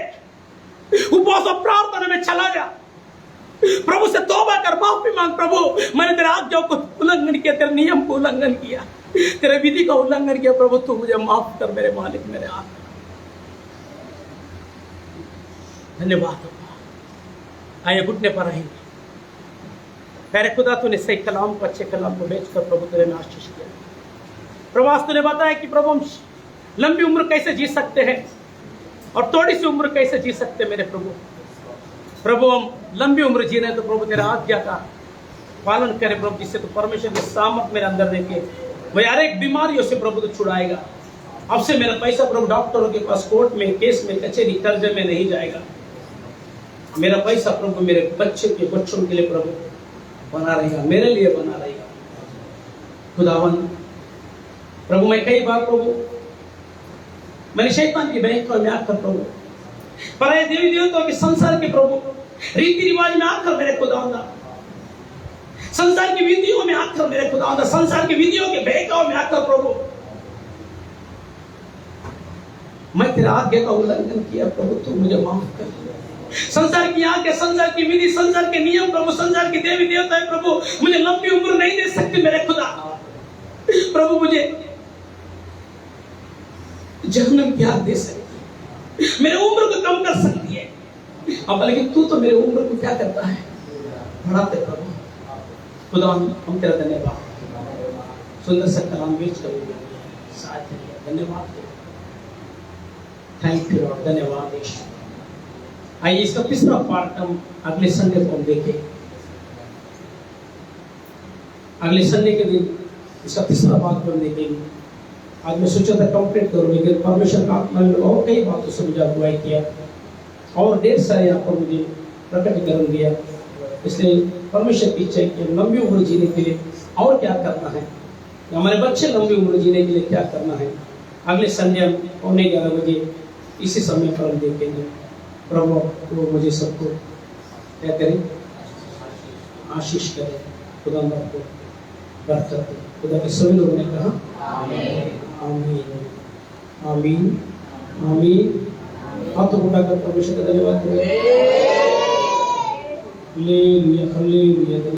उपवास और प्रार्थना में चला जा, प्रभु से तौबा कर, माफी मांग। प्रभु मैंने तेरे आज्ञाओं को उल्लंघन किया, तेरे नियम को उल्लंघन किया, तेरे विधि का उल्लंघन किया। प्रभु तू मुझे माफ कर मेरे मालिक, मेरे आप। धन्यवाद। आइए घुटने पर रहेंगे। प्यारे खुदा तूने सही कलाम को, अच्छे कलाम को बेचकर प्रभु तेरे में आशीष किया। प्रवास तूने बताया कि प्रभु हम लंबी उम्र कैसे जी सकते हैं और थोड़ी सी उम्र कैसे जी सकते हैं। मेरे प्रभु, प्रभु हम लंबी उम्र जीने तो प्रभु तेरा आज्ञा का पालन करें प्रभु, जिससे तो परमेश्वर की सामर्थ मेरे अंदर देखे वही हर एक बीमारियों से प्रभु तो छुड़ाएगा। अब से मेरा पैसा प्रभु डॉक्टरों के पास, कोर्ट में, केस में, कचहरी, कर्जे में नहीं जाएगा। मेरा पैसा प्रभु मेरे बच्चों के लिए प्रभु बना रहेगा, मेरे लिए बना रहेगा। खुदावन प्रभु मैं कई बार प्रभु मैंने शैतान की बैंकों में आकर प्रभु पराये देवी देवताओं के संसार के प्रभु रीति रिवाज में आकर मेरे खुदावंदा, संसार की विधियों में आकर मेरे खुदावंदा, संसार की विधियों के बहकाव में आकर प्रभु मैं तेरा आज्ञा का उल्लंघन किया। प्रभु तू मुझे माफ कर। संसार की आज्ञा, संसार की विधि, संसार के नियम प्रभु, संसार की देवी देवता है प्रभु मुझे लंबी उम्र नहीं दे सकते मेरे खुदा। प्रभु मुझे जहन्नम की आग दे सकती है, मेरे उम्र को कम कर सकती है। अब लेकिन तू तो मेरे उम्र को क्या करता है, बढ़ाते प्रभु। खुदा हम तेरा धन्यवाद, सुंदर सा कलाम बेच कर साथ धन्यवाद, थैंक यू लॉर्ड, धन्यवाद यीशु। आइए इसका तीसरा पार्ट हम अगले संडे को हम देखें। अगले संडे के दिन इसका तीसरा भाग हम देखेंगे। आज मैं सोचा था कंप्लीट करूँ, लेकिन परमेश्वर का आत्मा ने और कई बातों से मुझे अगुवाई किया और ढेर सारे यहाँ पर मुझे प्रकटीकरण दिया। इसलिए परमेश्वर की इच्छा है कि लंबी उम्र जीने के लिए और क्या करना है, हमारे बच्चे लंबी उम्र जीने के लिए क्या करना है, अगले संडे हम 11:15 बजे इसी समय पर हम देखेंगे। प्रभु वो मुझे सबको क्या करें, आशीष करें, खुदा को बरकत दे। खुदा के सभी लोगों ने कहा आमीन आमीन आमीन आमीन। हाथों उठाकर परमेश्वर का धन्यवाद करें। Hallelujah hallelujah.